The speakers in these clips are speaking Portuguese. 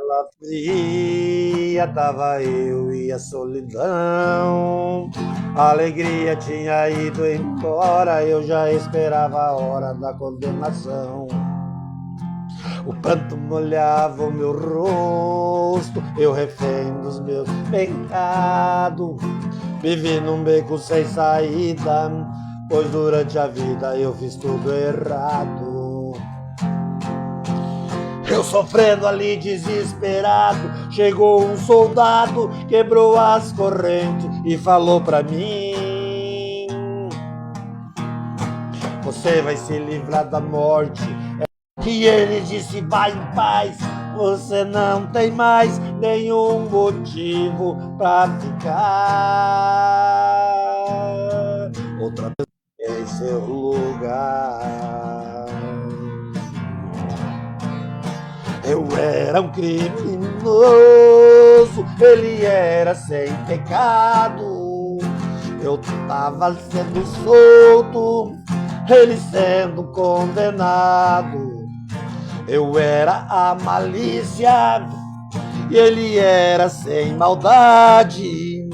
Alegria, tava eu e a solidão. A alegria tinha ido embora, eu já esperava a hora da condenação. O pranto molhava o meu rosto, eu refém dos meus pecados. Vivi num beco sem saída, pois durante a vida eu fiz tudo errado. Eu sofrendo ali desesperado, chegou um soldado, quebrou as correntes e falou pra mim: você vai se livrar da morte. E ele disse: vai em paz, você não tem mais nenhum motivo pra ficar outra vez em seu lugar. Eu era um criminoso, ele era sem pecado. Eu tava sendo solto, ele sendo condenado. Eu era a malícia e ele era sem maldade.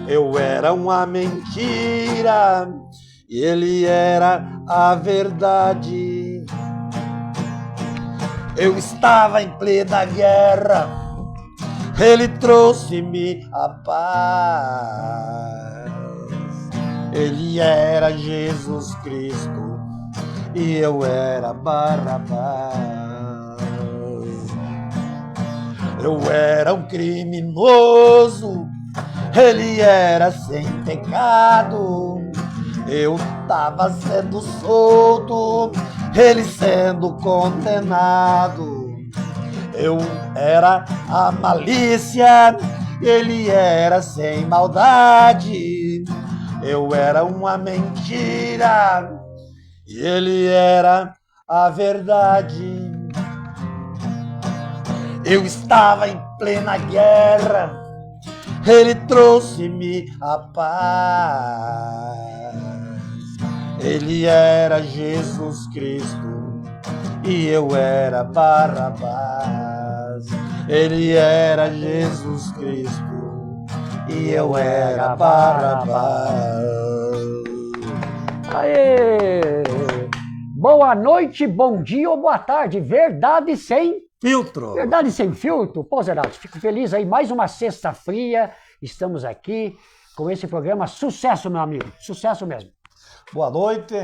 Eu era uma mentira e ele era a verdade. Eu estava em plena guerra, ele trouxe-me a paz. Ele era Jesus Cristo e eu era Barrabás. Eu era um criminoso, ele era sem pecado. Eu estava sendo solto, ele sendo condenado. Eu era a malícia, ele era sem maldade. Eu era uma mentira e ele era a verdade. Eu estava em plena guerra, ele trouxe-me a paz. Ele era Jesus Cristo e eu era Barrabás. Ele era Jesus Cristo e eu era Barrabás. Aê! Boa noite, bom dia ou boa tarde. Verdade sem filtro. Verdade sem filtro. Pô, Zeraldo, fico feliz aí. Mais uma sexta fria. Estamos aqui com esse programa. Sucesso, meu amigo. Sucesso mesmo. Boa noite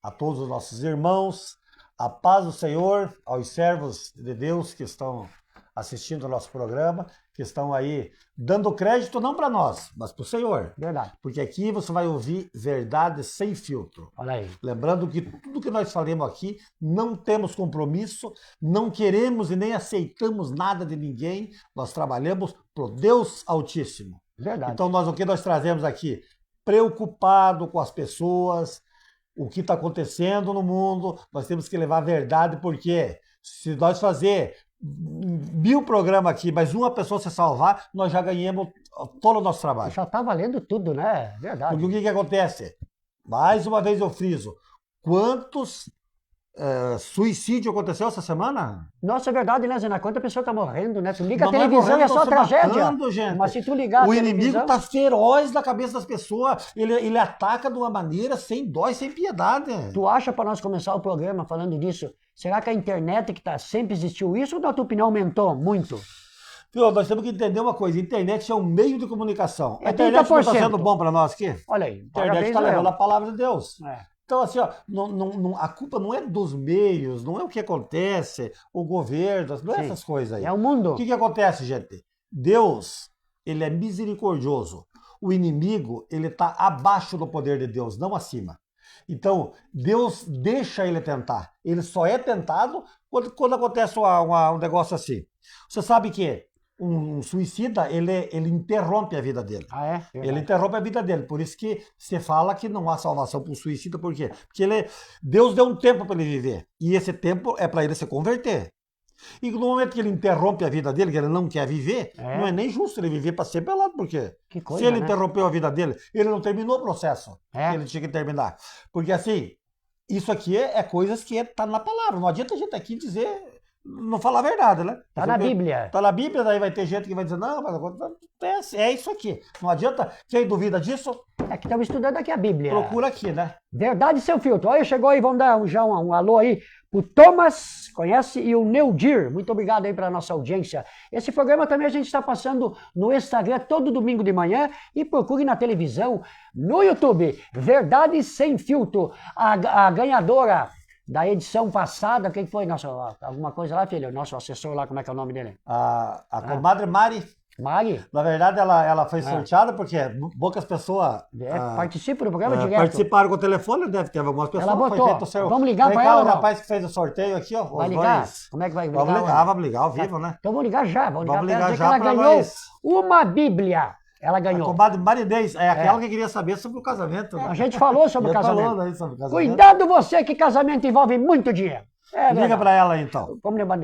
a todos os nossos irmãos. A paz do Senhor aos servos de Deus que estão assistindo ao nosso programa, que estão aí dando crédito não para nós, mas para o Senhor. Verdade. Porque aqui você vai ouvir verdade sem filtro. Olha aí. Lembrando que tudo que nós falamos aqui, não temos compromisso, não queremos e nem aceitamos nada de ninguém. Nós trabalhamos para o Deus Altíssimo. Verdade. Então o que nós trazemos aqui? Preocupado com as pessoas, o que está acontecendo no mundo, nós temos que levar a verdade, porque se nós fazer 1000 programas aqui, mas uma pessoa se salvar, nós já ganhamos todo o nosso trabalho. Já está valendo tudo, né? Verdade. Porque o que acontece? Mais uma vez eu friso, quantos suicídio aconteceu essa semana? Nossa, é verdade, né, Zena? Quanta pessoa tá morrendo, né? Tu liga a Não televisão morrendo, e é só tragédia. Matando, gente. Mas se tu ligar a televisão... O inimigo tá feroz na cabeça das pessoas. Ele ataca de uma maneira sem dó e sem piedade. Tu acha, para nós começar o programa falando disso, será que a internet que tá sempre existiu isso ou na tua opinião aumentou muito? Viu, nós temos que entender uma coisa. A internet é um meio de comunicação. É a internet não 30%. está sendo bom para nós aqui? Olha aí. A internet está levando a palavra de Deus. É. Então, assim, ó, a culpa não é dos meios, não é o que acontece, o governo, não é essas coisas aí. É o mundo. O que acontece, gente? Deus, ele é misericordioso. O inimigo, ele está abaixo do poder de Deus, não acima. Então, Deus deixa ele tentar. Ele só é tentado quando acontece um negócio assim. Você sabe que um suicida, ele interrompe a vida dele. Ah, é? Ele interrompe a vida dele. Por isso que você fala que não há salvação para o suicida. Por quê? Porque Deus deu um tempo para ele viver. E esse tempo é para ele se converter. E no momento que ele interrompe a vida dele, que ele não quer viver, não é nem justo ele viver para sempre pelado. Por quê? Que coisa, se ele né? interrompeu a vida dele, ele não terminou o processo que ele tinha que terminar. Porque assim, isso aqui é coisas que tá na palavra. Não adianta a gente aqui dizer não falar a verdade, né? Tá na Bíblia. Tá na Bíblia, daí vai ter gente que vai dizer, não, mas é isso aqui. Não adianta, quem duvida disso, É que estamos estudando aqui a Bíblia. procura aqui, né? Verdade Sem Filtro. Olha, chegou aí, vamos dar um alô aí pro Thomas, conhece? E o Neudir. Muito obrigado aí pela nossa audiência. Esse programa também a gente está passando no Instagram todo domingo de manhã e procure na televisão, no YouTube. Verdade Sem Filtro. A ganhadora da edição passada, quem foi? Nossa, alguma coisa lá, filho? Nosso assessor lá, como é que é o nome dele? A comadre Mari, Mari? na verdade, ela foi sorteada porque poucas pessoas Participa do programa direto. participaram com o telefone, deve ter algumas pessoas. Ela botou. Vamos ligar Vem para cá, ela, o não? rapaz que fez o sorteio aqui, ó. Vai ligar? Como é que vai ligar? Vamos ligar ao vivo, né? Então vamos ligar já. Vamos ligar ligar dizer já que ela pra ganhou nós. uma Bíblia. Ela A ganhou. comadre Marinês, é aquela que queria saber sobre o casamento. Né? A gente falou sobre o Já casamento. falou, né, sobre o casamento. Cuidado você que casamento envolve muito dinheiro. Liga pra ela aí, então.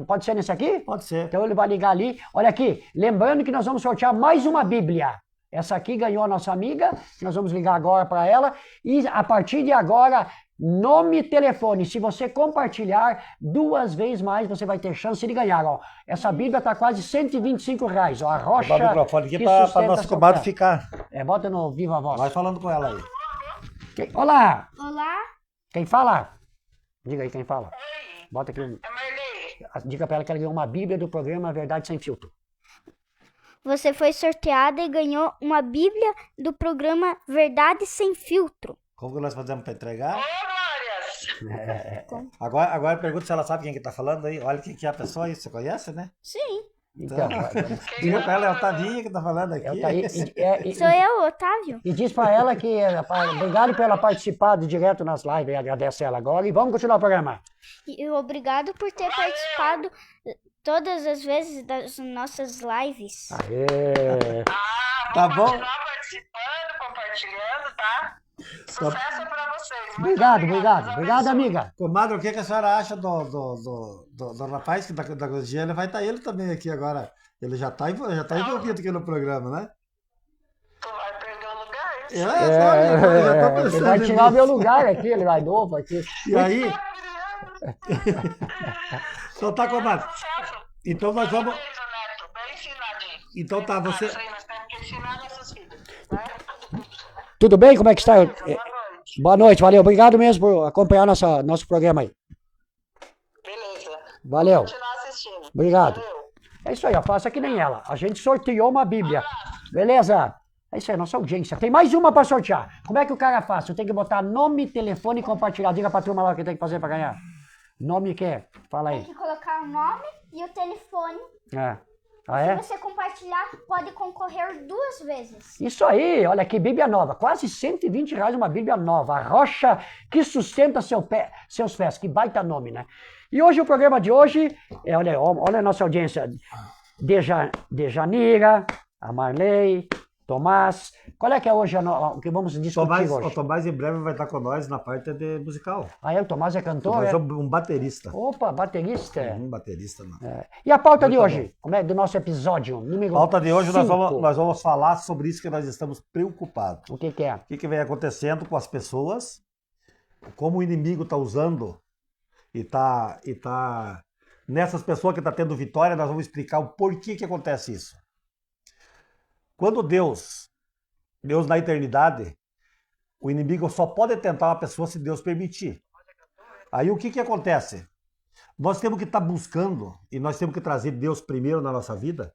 Pode ser nesse aqui? Pode ser. Então ele vai ligar ali. Olha aqui, lembrando que nós vamos sortear mais uma Bíblia. Essa aqui ganhou a nossa amiga, nós vamos ligar agora para ela. E a partir de agora, nome e telefone. Se você compartilhar 2 vezes mais, você vai ter chance de ganhar. Ó. Essa Bíblia está quase R$125. Ó, a rocha. Vou dar o microfone aqui que para sustenta nosso seu comadre pé. ficar. Bota no Viva Voz. Vai falando com ela aí. Olá! Olá, Quem fala? Diga aí quem fala. oi, Bota aqui. é Marley. Diga para ela que ela ganhou uma Bíblia do programa Verdade Sem Filtro. Você foi sorteada e ganhou uma Bíblia do programa Verdade Sem Filtro. Como que nós fazemos para entregar? Como? Agora pergunta se ela sabe quem que tá falando aí. Olha quem que é a pessoa aí. Você conhece, né? Sim, Então, Diga pra ela, é o Tavinha que tá falando aqui. sou eu, Otávio. E diz para ela que obrigado por ela participar de direto nas lives, agradece ela agora e vamos continuar o programa. E obrigado por ter participado todas as vezes das nossas lives. Aê. Tá bom? Continuar participando, compartilhando, tá? Sucesso pra vocês. Muito Obrigado, Deus obrigado, abençoe. amiga. Comadre, o que que a senhora acha do rapaz que da cozinha? Ele vai estar ele também aqui agora. Ele já tá envolvido aqui no programa, né? Tu vai perder o lugar? Já tô Ele pensando vai tirar o meu nisso. lugar aqui, ele vai novo aqui. E aí, então tá, comadre. Sucesso. Então nós vamos. Parabéns, Neto. Bem ensinadinho. Então tá, você. Isso aí, nós temos que ensinar nossos filhos. Né? Tudo bem? Como é que está? Boa noite. Boa noite, valeu. Obrigado mesmo por acompanhar nosso programa aí. Beleza. Valeu. Continuar assistindo. Obrigado. Valeu. É isso aí, ó, faça que nem ela. A gente sorteou uma Bíblia. Beleza? É isso aí, nossa audiência. Tem mais uma para sortear. Como é que o cara faz? Você tem que botar nome, telefone e compartilhar. Diga pra turma lá o que tem que fazer para ganhar. Nome que? Fala Tem aí. que colocar o nome e o telefone. É. Ah, é? Se você compartilhar, pode concorrer 2 vezes. Isso aí, olha que Bíblia nova. Quase R$120 uma Bíblia nova. A rocha que sustenta seus pés. Que baita nome, né? E hoje, o programa de hoje, olha a nossa audiência. Dejanira, a Marley, Tomás. Qual é que é hoje o que vamos discutir O hoje? Tomás em breve vai estar com nós na parte de musical. Ah, o Tomás é cantor? Tomás É? é um baterista. Opa, baterista. Um baterista, não. E a pauta de Muito hoje? Como é do nosso episódio número Pauta de hoje nós 5? vamos falar sobre isso que nós estamos preocupados. O que é? O que vem acontecendo com as pessoas, como o inimigo está usando e tá nessas pessoas que está tendo vitória, nós vamos explicar o porquê que acontece isso. Quando Deus na eternidade, o inimigo só pode tentar uma pessoa se Deus permitir. Aí o que acontece? Nós temos que estar buscando e nós temos que trazer Deus primeiro na nossa vida,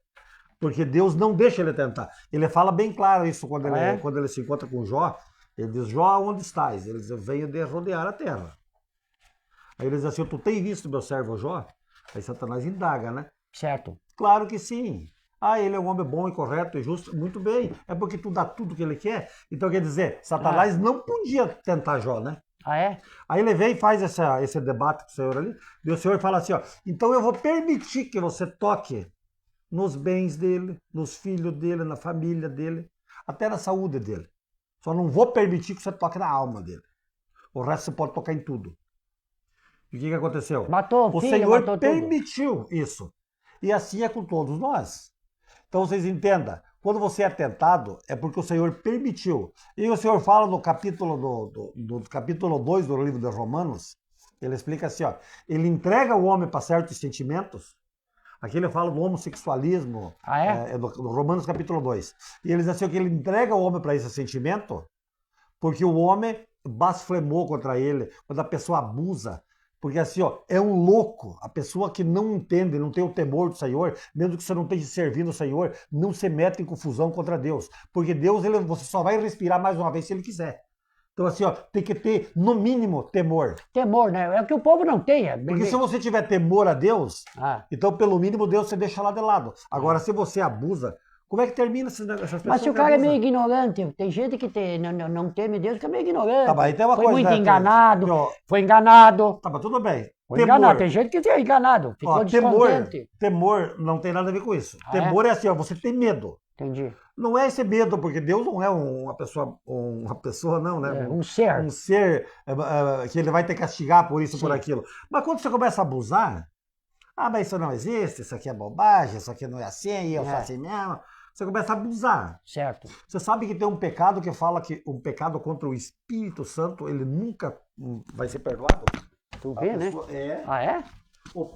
porque Deus não deixa ele tentar. Ele fala bem claro isso quando ele se encontra com Jó. Ele diz, Jó, onde estás? Ele diz, eu venho de rodear a terra. Aí ele diz assim, tu tem visto meu servo Jó? Aí Satanás indaga, né? Certo. Claro que sim. Ah, ele é um homem bom e correto e justo. Muito bem. É porque tu dá tudo que ele quer. Então quer dizer, Satanás não podia tentar Jó, né? Ah, é? Aí ele vem e faz esse debate com o Senhor ali. E o Senhor fala assim, ó, então eu vou permitir que você toque nos bens dele, nos filhos dele, na família dele, até na saúde dele. Só não vou permitir que você toque na alma dele. O resto você pode tocar em tudo. E o que aconteceu? Matou o O filho, Senhor matou tudo. permitiu isso. E assim é com todos nós. Então vocês entendam, quando você é tentado, é porque o Senhor permitiu. E o Senhor fala no capítulo 2 do livro de Romanos, Ele explica assim, ó, ele entrega o homem para certos sentimentos. Aqui ele fala do homossexualismo, Ah, é? no Romanos capítulo 2. E ele diz assim, ó, que ele entrega o homem para esse sentimento, porque o homem blasfemou contra ele, quando a pessoa abusa. Porque assim, ó, é um louco, a pessoa que não entende, não tem o temor do Senhor, mesmo que você não esteja servindo o Senhor, não se mete em confusão contra Deus. Porque Deus, você só vai respirar mais uma vez se ele quiser. Então assim, ó, tem que ter, no mínimo, temor. Temor, né? É o que o povo não tem. Porque se você tiver temor a Deus, Ah. então pelo mínimo Deus você deixa lá de lado. Agora, se você abusa, como é que termina essas pessoas? Mas se o que cara é abusam? meio ignorante, tem gente que não teme Deus, que é meio ignorante. Tá, mas aí tem uma foi coisa, muito né, enganado, ó, foi enganado. Tá, mas tudo bem. Foi enganado. Tem gente que é enganado, ficou Ó, temor, descontente. temor não tem nada a ver com isso. Ah, é? Temor é assim, ó, você tem medo. Entendi. Não é esse medo, porque Deus não é uma pessoa não, né? É, um ser. Um ser que ele vai te castigar por isso, Sim. por aquilo. Mas quando você começa a abusar, mas isso não existe, isso aqui é bobagem, isso aqui não é assim, eu sou assim mesmo. Você começa a abusar. Certo. Você sabe que tem um pecado que fala que um pecado contra o Espírito Santo, ele nunca vai ser perdoado? Tu vê, né? É. Ah, é?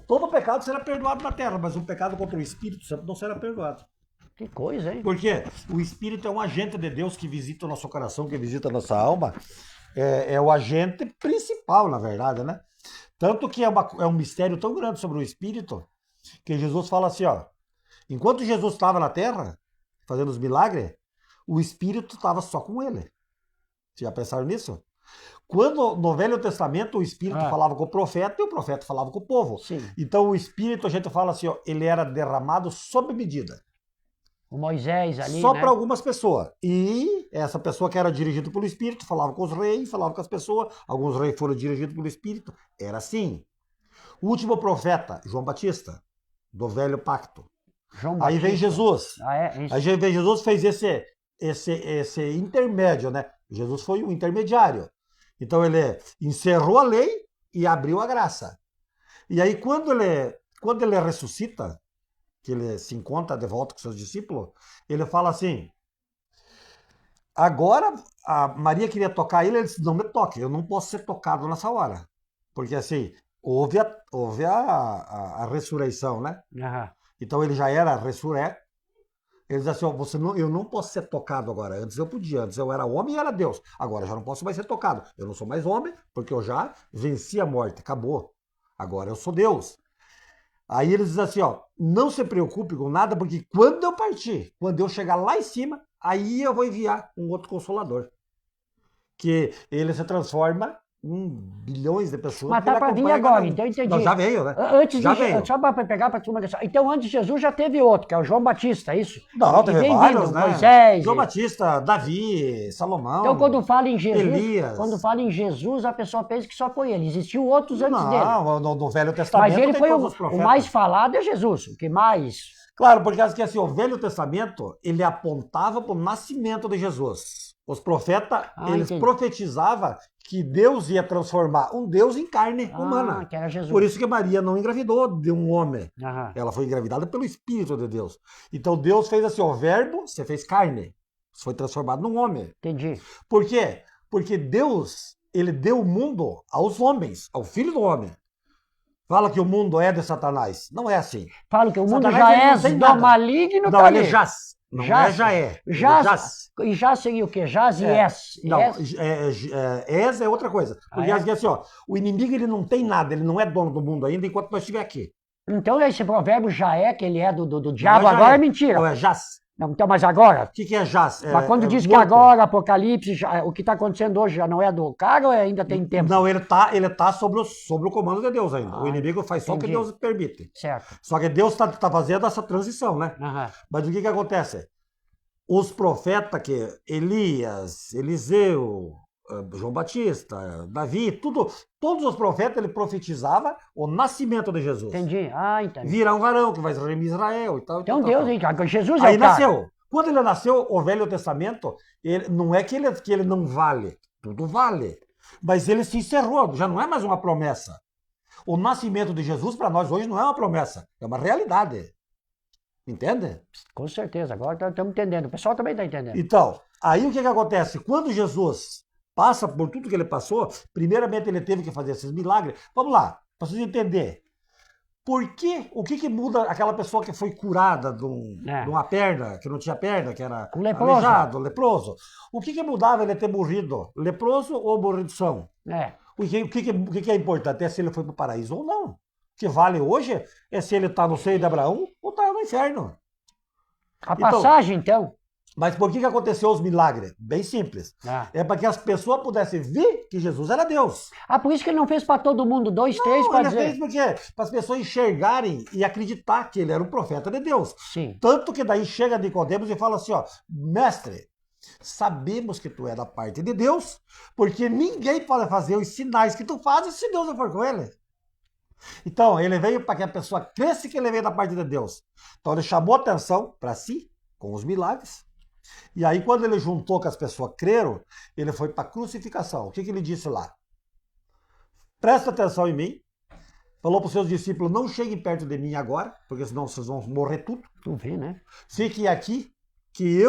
Todo pecado será perdoado na terra, mas um pecado contra o Espírito Santo não será perdoado. Que coisa, hein? Porque o Espírito é um agente de Deus que visita o nosso coração, que visita a nossa alma. É o agente principal, na verdade, né? Tanto que é um mistério tão grande sobre o Espírito, que Jesus fala assim, ó. Enquanto Jesus estava na terra, fazendo os milagres, o Espírito estava só com ele. Vocês já pensaram nisso? Quando no Velho Testamento o Espírito falava com o profeta e o profeta falava com o povo. Sim. Então o Espírito, a gente fala assim, ó, ele era derramado sob medida. O Moisés ali, Só né? para algumas pessoas. E essa pessoa que era dirigida pelo Espírito falava com os reis, falava com as pessoas. Alguns reis foram dirigidos pelo Espírito. Era assim. O último profeta, João Batista, do Velho Pacto. João Aí Batista. vem Jesus. Ah, é? Isso. Aí vem Jesus, fez esse intermédio, né? Jesus foi um intermediário. Então ele encerrou a lei e abriu a graça. E aí quando ele ressuscita, que ele se encontra de volta com seus discípulos, ele fala assim, agora a Maria queria tocar ele disse, não me toque, eu não posso ser tocado nessa hora. Porque assim, houve a ressurreição, né? Aham. Então ele já era ressurrecto. Ele diz assim, ó, eu não posso ser tocado agora. Antes eu podia, antes eu era homem e era Deus. Agora eu já não posso mais ser tocado. Eu não sou mais homem, porque eu já venci a morte, acabou. Agora eu sou Deus. Aí ele diz assim, ó, não se preocupe com nada, porque quando eu partir, quando eu chegar lá em cima, aí eu vou enviar um outro consolador. Que ele se transforma em bilhões de pessoas. Mas que tá ele para vir acompanha agora, cada um. então eu entendi. Não, já veio, né? Antes Já de veio. só para pegar para turma dessa. Então, antes de Jesus já teve outro, que é o João Batista, é isso? Não, E teve vem vários, vindo, né? Moisés. João Batista, Davi, Salomão. Então, quando fala em Jesus, Elias. quando fala em Jesus, a pessoa pensa que só foi ele. Existiam outros antes dele. Não, no Velho Testamento Mas ele tem foi todos os o profetas. mais falado é Jesus. O que mais? Claro, porque assim, o Velho Testamento, ele apontava para o nascimento de Jesus. Os profetas, eles entendi. profetizavam que Deus ia transformar um Deus em carne humana. Que era Jesus. Por isso que Maria não engravidou de um homem. Aham. Ela foi engravidada pelo Espírito de Deus. Então Deus fez assim, o verbo, você fez carne. Você foi transformado num homem. Entendi. Por quê? Porque Deus, ele deu o mundo aos homens, ao Filho do Homem. Fala que o mundo é de Satanás. Não é assim. Falo que o mundo Satanás, já ele é não tem do nada. maligno Não, ele também. jaz. Não Jaz. é já é. Ele Jaz. E já seria o quê? Jaz e es. Não, Es? es é outra coisa. Porque assim, ó, o inimigo ele não tem nada, ele não é dono do mundo ainda enquanto nós estiver aqui. Então esse provérbio já é que ele é do diabo, Não já agora é mentira. Não, é jaz. Não, então, mas agora? O que é jaz? Mas quando diz que morto. agora, Apocalipse, o que está acontecendo hoje já não é do cara ou ainda tem tempo? Não, ele tá sobre o comando de Deus ainda. O inimigo faz só o que entendi. Deus permite. Certo. Só que Deus tá fazendo essa transição, né? Aham. Mas o que acontece? Os profetas que Elias, Eliseu, João Batista, Davi, todos os profetas ele profetizava o nascimento de Jesus. Entendi. Entendi. Virá um varão que vai remir Israel e tal. Então e tal, Deus, tal. hein, cara, Jesus é Aí o cara. nasceu. Quando ele nasceu, o Velho Testamento, não é que ele não vale, tudo vale. Mas ele se encerrou, já não é mais uma promessa. O nascimento de Jesus para nós hoje não é uma promessa, é uma realidade. Entende? Com certeza, agora estamos entendendo. O pessoal também está entendendo. Então, aí o que acontece? Quando Jesus passa por tudo que ele passou, primeiramente ele teve que fazer esses milagres. Vamos lá, para vocês entenderem. O que muda aquela pessoa que foi curada de uma perna, que não tinha perna, que era Um leproso. aleijado, leproso? O que mudava ele ter morrido leproso ou morrido são? O que é importante é se ele foi para o paraíso ou não. O que vale hoje é se ele está no seio de Abraão ou está no inferno. A passagem, então. Mas por que aconteceu os milagres? Bem simples. É para que as pessoas pudessem ver que Jesus era Deus. Por isso que ele não fez para todo mundo 2, 3, Não, para ele dizer. fez porque para as pessoas enxergarem e acreditar que ele era um profeta de Deus. Sim. Tanto que daí chega Nicodemos e fala assim, ó, mestre, sabemos que tu é da parte de Deus, porque ninguém pode fazer os sinais que tu fazes se Deus não for com ele. Então, ele veio para que a pessoa cresça que ele veio da parte de Deus. Então, ele chamou atenção para si, com os milagres. E aí, quando ele juntou que as pessoas creram, ele foi para a crucificação. O que ele disse lá? Presta atenção em mim. Falou para os seus discípulos, não cheguem perto de mim agora, porque senão vocês vão morrer tudo. Tu vê, né? Fiquem aqui, que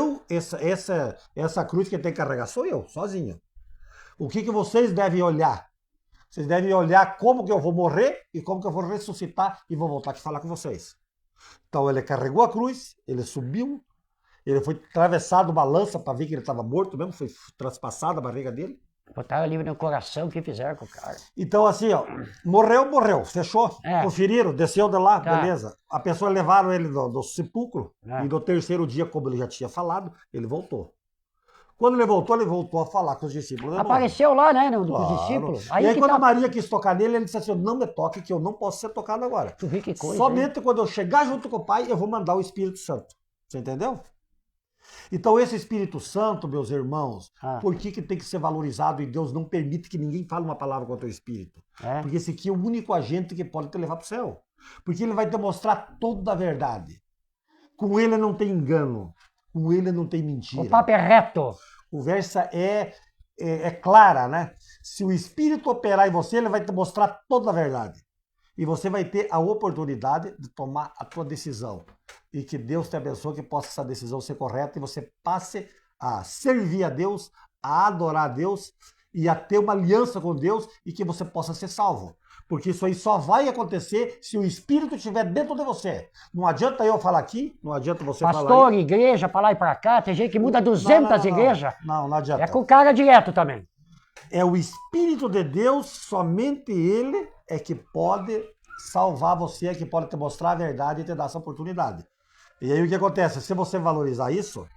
essa cruz que tem que carregar sou eu, sozinho. O que vocês devem olhar? Vocês devem olhar como que eu vou morrer e como que eu vou ressuscitar e vou voltar aqui falar com vocês. Então ele carregou a cruz, ele subiu, ele foi atravessado uma lança para ver que ele estava morto mesmo, foi traspassada a barriga dele. Botaram ali no coração o que fizeram com o cara. Então assim, ó, morreu, fechou, conferiram, desceu de lá, beleza. A pessoa levaram ele do sepulcro e no terceiro dia, como ele já tinha falado, ele voltou. Quando ele voltou a falar com os discípulos. Apareceu lá, né, com os discípulos. Aí quando Maria quis tocar nele, ele disse assim, não me toque que eu não posso ser tocado agora. Tu vê que coisa, somente quando eu chegar junto com o Pai, eu vou mandar o Espírito Santo. Você entendeu? Então esse Espírito Santo, meus irmãos, por que tem que ser valorizado e Deus não permite que ninguém fale uma palavra contra o Espírito? Porque esse aqui é o único agente que pode te levar para o céu. Porque ele vai te mostrar toda a verdade. Com ele não tem engano. Com ele não tem mentira. O papo é reto. Conversa é clara, né? Se o Espírito operar em você, ele vai te mostrar toda a verdade. E você vai ter a oportunidade de tomar a tua decisão. E que Deus te abençoe, que possa essa decisão ser correta e você passe a servir a Deus, a adorar a Deus e a ter uma aliança com Deus e que você possa ser salvo. Porque isso aí só vai acontecer se o Espírito estiver dentro de você. Não adianta eu falar aqui, não adianta você falar aí. Pastor, igreja, para lá e para cá, tem gente que muda 200 igrejas. Não adianta. É com o cara direto também. É o Espírito de Deus, somente Ele é que pode salvar você, é que pode te mostrar a verdade e te dar essa oportunidade. E aí o que acontece? Se você valorizar isso,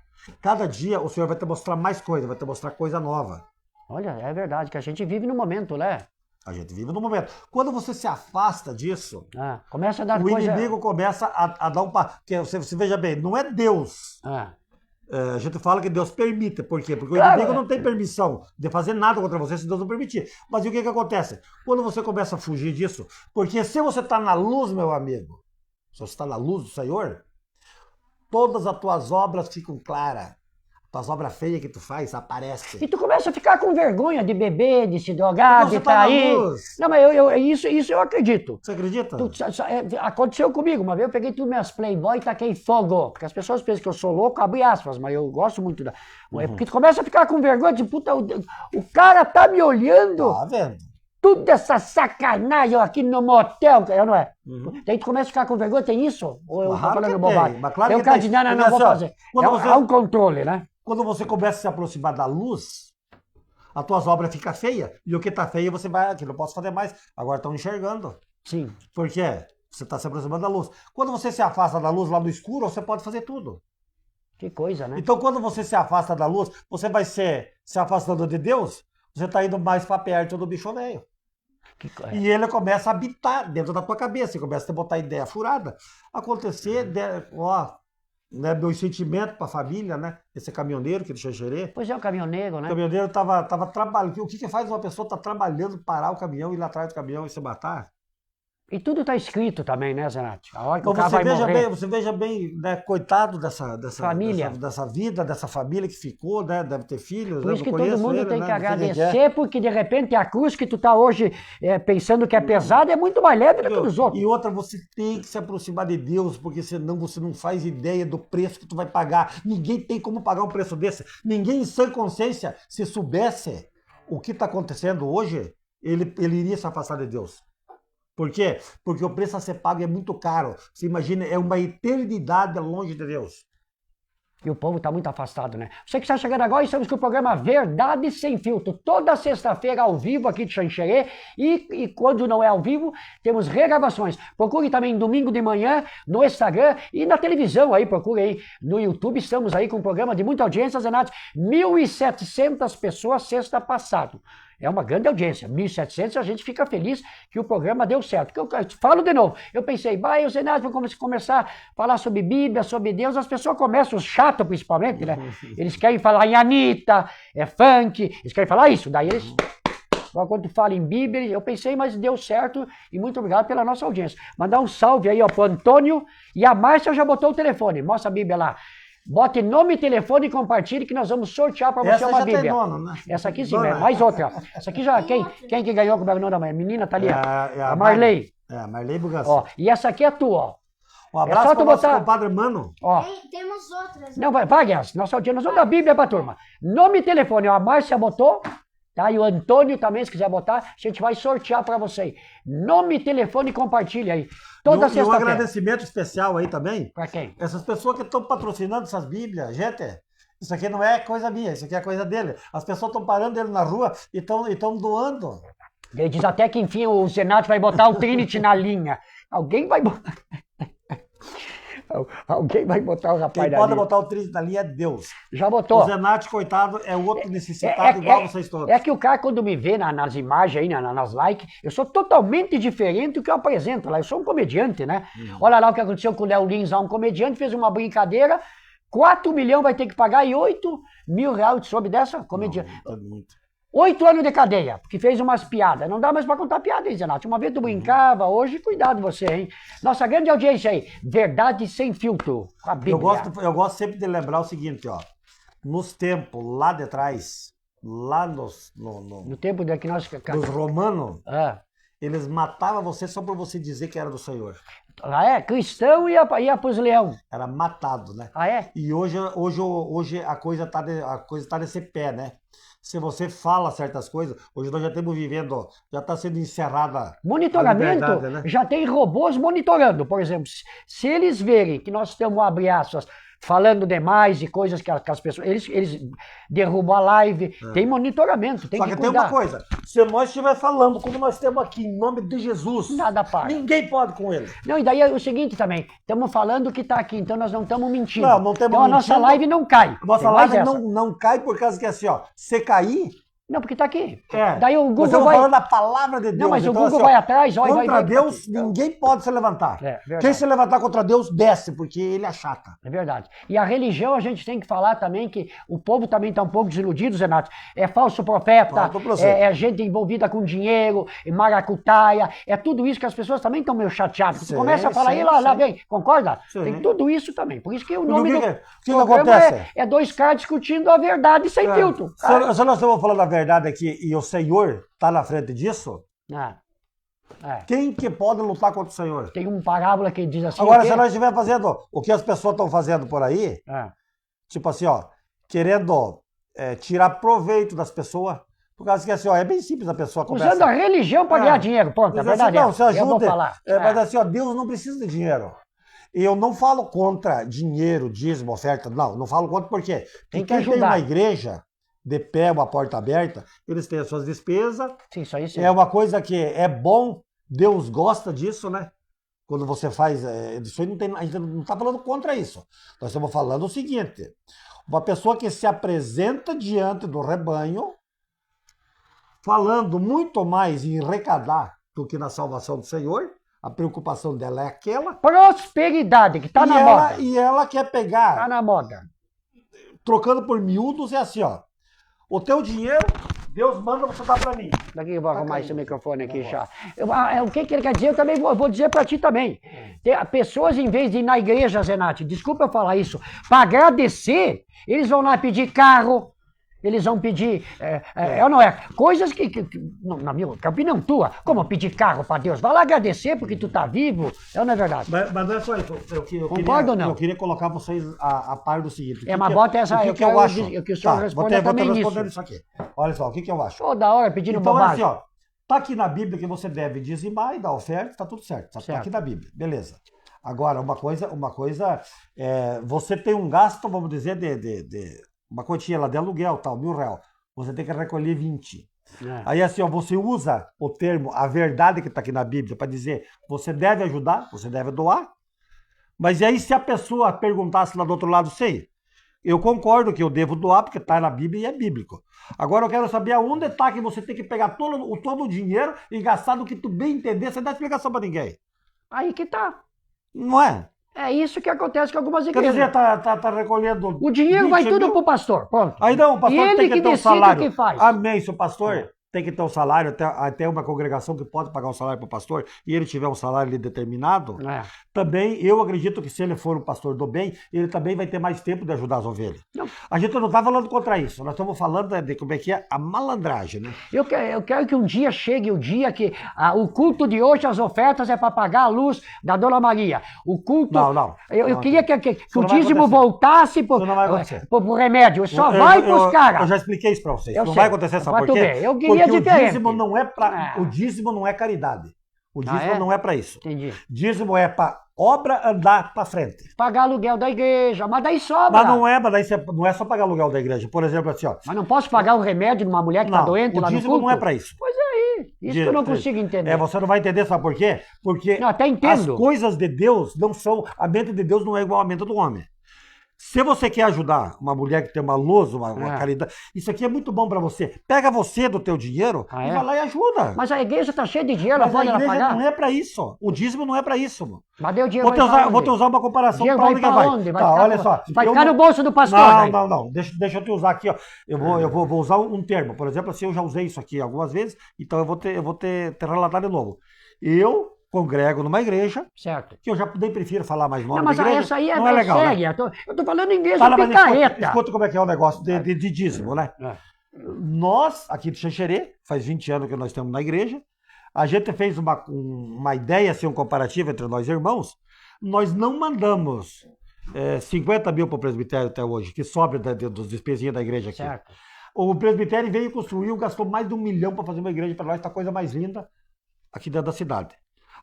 cada dia o Senhor vai te mostrar mais coisa, vai te mostrar coisa nova. Olha, é verdade, que a gente vive no momento, né? A gente vive no momento. Quando você se afasta disso, começa a dar o inimigo começa a dar um... Porque você veja bem, não é Deus. A gente fala que Deus permite. Por quê? Porque o inimigo não tem permissão de fazer nada contra você se Deus não permitir. Mas e o que acontece? Quando você começa a fugir disso, porque se você está na luz, meu amigo, se você está na luz do Senhor, todas as tuas obras ficam claras. As obras feias que tu faz aparecem. E tu começa a ficar com vergonha de beber, de se drogar, de trair. Não, mas isso eu acredito. Você acredita? Aconteceu comigo. Uma vez eu peguei tudo minhas Playboy e taquei fogo. Porque as pessoas pensam que eu sou louco, abre aspas, mas eu gosto muito da... Porque tu começa a ficar com vergonha, de puta, o cara tá me olhando. Tá vendo? Tudo essa sacanagem aqui no motel, não é? Daí tu começa a ficar com vergonha, tem isso? Ou eu tô falando bobagem? Claro eu tem. Não vou fazer. É um controle, né? Quando você começa a se aproximar da luz, as tuas obras ficam feias. E o que tá feio, você vai, aqui não posso fazer mais. Agora estão enxergando. Sim. Por quê? Você está se aproximando da luz. Quando você se afasta da luz lá no escuro, você pode fazer tudo. Que coisa, né? Então, quando você se afasta da luz, você vai se afastando de Deus, você está indo mais para perto do bicho velho. E ele começa a habitar dentro da tua cabeça, começa a botar ideia furada. Acontecer, meu sentimento para a família, né? Esse caminhoneiro que deixou Xerê. Pois é, o caminhoneiro, né? O caminhoneiro estava trabalhando. O que faz uma pessoa estar trabalhando, parar o caminhão, ir lá atrás do caminhão e se matar? E tudo está escrito também, né, Zenati? A hora que então, o cara vai morrer. Você veja bem, né, coitado dessa família. Dessa vida, dessa família que ficou, né? Deve ter filhos. Por isso que todo mundo tem que agradecer, porque de repente a cruz que tu tá hoje pensando que é pesada é muito mais leve do que os outros. E outra, você tem que se aproximar de Deus, porque senão você não faz ideia do preço que tu vai pagar. Ninguém tem como pagar um preço desse. Ninguém em sã consciência, se soubesse o que está acontecendo hoje, ele iria se afastar de Deus. Por quê? Porque o preço a ser pago é muito caro. Você imagina, é uma eternidade longe de Deus. E o povo está muito afastado, né? Você que está chegando agora, estamos com o programa Verdade Sem Filtro. Toda sexta-feira ao vivo aqui de Xanxerê. E quando não é ao vivo, temos regravações. Procure também domingo de manhã no Instagram e na televisão aí. Procure aí no YouTube. Estamos aí com um programa de muita audiência, Zenato. 1.700 pessoas sexta passado. É uma grande audiência, 1.700, a gente fica feliz que o programa deu certo. Eu falo de novo, eu pensei, o Zenato vai começar a falar sobre Bíblia, sobre Deus, as pessoas começam, os chatos principalmente, né? Eles querem falar em Anitta, funk, eles querem falar isso, daí eles... Agora, quando fala em Bíblia, eu pensei, mas deu certo e muito obrigado pela nossa audiência. Mandar um salve aí, ó, pro Antônio e a Márcia já botou o telefone, mostra a Bíblia lá. Bote nome, telefone e compartilhe que nós vamos sortear para você uma já Bíblia. Tem dono, né? Essa aqui sim, mais outra. Essa aqui já, quem que ganhou com o nome da mãe? A menina tá ali, a Marley. A Marley Bugassi. Ó, e essa aqui é tua, ó. Um abraço só para o botar... nosso compadre Mano. Ó. Temos outras. Não, vai, Guess. Nossa audiência, nós vamos dar Bíblia pra turma. Nome e telefone, ó, a Márcia botou, tá? E o Antônio também, se quiser botar, a gente vai sortear para você. Nome, telefone e compartilha aí. Toda sexta-feira. E um agradecimento especial aí também. Para quem? Essas pessoas que estão patrocinando essas Bíblias. Gente, isso aqui não é coisa minha, isso aqui é coisa dele. As pessoas estão parando ele na rua e estão doando. Ele diz até que, enfim, o Zenato vai botar o Trinity na linha. Alguém vai botar... Alguém vai botar o rapaz Quem da pode linha. botar o Trinity na linha é Deus. Já botou. O Zenato, coitado, é outro necessitado igual vocês todos. É que o cara, quando me vê nas imagens aí, nas likes, eu sou totalmente diferente do que eu apresento lá. Eu sou um comediante, né? Olha lá o que aconteceu com o Léo Lins, lá, um comediante, fez uma brincadeira, 4 milhões vai ter que pagar e 8 mil reais soube dessa comediante. Não, muito. 8 anos de cadeia, porque fez umas piadas. Não dá mais pra contar piada, hein, Zenato? Uma vez tu brincava, hoje, cuidado você, hein? Nossa grande audiência aí, Verdade Sem Filtro, com a Bíblia. Eu gosto sempre de lembrar o seguinte, ó. Nos tempos lá de trás, lá no tempo de que nós... dos romanos, Ah. eles matavam você só por você dizer que era do Senhor. Ah, é? Cristão ia pros leão. Era matado, né? Ah, é? E hoje a coisa tá nesse pé, né? Se você fala certas coisas, hoje nós já estamos vivendo, já está sendo encerrada monitoramento, a liberdade, né? Já tem robôs monitorando, por exemplo. Se eles verem que nós estamos, abre aspas, falando demais e coisas que as pessoas... Eles derrubam a live, tem monitoramento, tem Só que que cuidar. tem uma coisa, se nós estiver falando, como nós temos aqui, em nome de Jesus, Nada para. ninguém pode com ele. Não, e daí é o seguinte também, estamos falando que está aqui, então nós não estamos mentindo. Não estamos então a nossa mentindo. live não cai. Nossa Tem mais live essa. não cai por causa que assim, ó, se cair... Não, porque está aqui. É, Daí o nós Google estamos vai... falando da palavra de Deus. Não, mas o então, Google assim, ó, vai atrás, ó, e vai... contra Deus, ninguém pode se levantar. É, verdade. Quem se levantar contra Deus, desce, porque ele achata. É verdade. E a religião, a gente tem que falar também que o povo também está um pouco desiludido, Zenato. É falso profeta, é gente envolvida com dinheiro, maracutaia, é tudo isso que as pessoas também estão meio chateadas. Você começa a falar, lá vem, concorda? Sim. Tem tudo isso também. Por isso que o Porque nome o do que programa acontece? é dois caras discutindo a verdade sem filtro. Se nós estamos falando a verdade aqui e o Senhor está na frente disso, quem que pode lutar contra o Senhor? Tem uma parábola que diz assim... Agora, se nós estivermos fazendo o que as pessoas estão fazendo por aí, É. tipo assim, ó, querendo tirar proveito das pessoas, por causa que assim, ó, é bem simples a pessoa começa... Usando a religião para ganhar dinheiro, pronto, a Mas assim, verdade não, é. se ajuda, Eu vou falar. mas assim, ó, Deus não precisa de dinheiro. E eu não falo contra dinheiro, dízimo, oferta, não falo contra por quê? Tem Porque que quem tem ajudar. uma igreja de pé, uma porta aberta, eles têm as suas despesas, Sim, isso aí sim. é uma coisa que é bom, Deus gosta disso, né? Quando você faz, isso aí a gente não está falando contra isso. Nós estamos falando o seguinte, uma pessoa que se apresenta diante do rebanho, falando muito mais em arrecadar do que na salvação do Senhor, a preocupação dela é aquela. Prosperidade, que tá na moda. E ela quer pegar, Tá na moda. trocando por miúdos, é assim, ó. O teu dinheiro, Deus manda você dar para mim. Daqui eu vou arrumar esse microfone aqui já. O que ele quer dizer, eu também vou dizer para ti também. Tem pessoas, em vez de ir na igreja, Zenati, desculpa eu falar isso, para agradecer, eles vão lá pedir carro, eles vão pedir, ou não é? Coisas que na minha opinião tua, como pedir carro para Deus? Vai lá agradecer porque tu tá vivo, não é verdade? Mas não é só isso. Concorda ou não? Eu queria colocar vocês a par do seguinte. Mas bota essa, eu eu quero acho. que o senhor responda vou também respondendo nisso. isso aqui. Olha só, o que eu acho? Toda hora pedindo Então, bobagem. assim, ó, tá aqui na Bíblia que você deve dizimar e dar oferta, tá tudo certo. Tá Certo. aqui na Bíblia, beleza. Agora, uma coisa, você tem um gasto, vamos dizer, de uma quantia lá de aluguel, tal, R$1.000. Você tem que recolher 20. É. Aí assim, ó, você usa o termo, a verdade que está aqui na Bíblia, para dizer, você deve ajudar, você deve doar. Mas e aí se a pessoa perguntasse lá do outro lado, sei, eu concordo que eu devo doar, porque está na Bíblia e é bíblico. Agora eu quero saber aonde está que você tem que pegar todo o dinheiro e gastar do que tu bem entender, sem dar explicação para ninguém. Aí que tá. Não é? É isso que acontece com algumas Quer igrejas. dizer, tá recolhendo. O dinheiro vai 20 tudo mil. pro pastor, pronto. Aí não, o pastor E ele tem que que ter um decide o salário. que faz. Amém, se o pastor tem que ter um salário, até uma congregação que pode pagar um salário para o pastor, e ele tiver um salário ali determinado, É. também eu acredito que se ele for um pastor do bem, ele também vai ter mais tempo de ajudar as ovelhas. Não. A gente não está falando contra isso, nós estamos falando de como é que é a malandragem, né? Eu quero que um dia chegue o dia que o culto de hoje, as ofertas é para pagar a luz da Dona Maria. O culto... Não. Eu queria que o não vai dízimo acontecer. voltasse Isso não vai acontecer. pro remédio. Só vai pros Eu caras. já expliquei isso para vocês. Eu Não sei. vai acontecer, sabe Mas por tudo quê? bem. Eu queria Porque diferente. o dízimo não é caridade. O dízimo é? não é para isso. Entendi. Dízimo é para obra andar para frente. Pagar aluguel da igreja, mas daí sobra. Mas não é só pagar aluguel da igreja. Por exemplo, assim, ó. Mas não posso pagar um remédio numa mulher que tá doente o lá no dízimo culto? não é para isso. Pois é aí. Isso que eu não consigo entender. Você não vai entender, sabe por quê? Porque Não, até as entendo. coisas de Deus não são. A mente de Deus não é igual à mente do homem. Se você quer ajudar uma mulher que tem uma luz, uma caridade, isso aqui é muito bom para você. Pega você do teu dinheiro e vai lá e ajuda. Mas a igreja tá cheia de dinheiro, Mas pode a ela igreja pagar? não é para isso. O dízimo não é para isso, mano. Mas deu dinheiro Vou te usar uma comparação Dinheiro para vai onde que pra vai. onde? Vai Tá, ficar olha no- só. vai eu ficar no bolso do pastor, daí. Não. Deixa eu te usar aqui, ó. Eu vou usar um termo. Por exemplo, assim, eu já usei isso aqui algumas vezes, então eu vou te relatar de novo. Eu congrego numa igreja, Certo. que eu já nem prefiro falar mais nome Não, mas da igreja. essa aí é não é legal, séria. né? Eu tô falando em igreja Fala, mas picareta. escuta como é que é o negócio de dízimo, né? É. Nós, aqui de Xanxerê, faz 20 anos que nós estamos na igreja, a gente fez uma ideia, assim, um comparativo entre nós irmãos, nós não mandamos 50 mil para o presbitério até hoje, que sobra dos despesinhos da igreja aqui. Certo. O presbitério veio e construiu, gastou mais de 1 milhão para fazer uma igreja para nós, tá a coisa mais linda aqui dentro da cidade.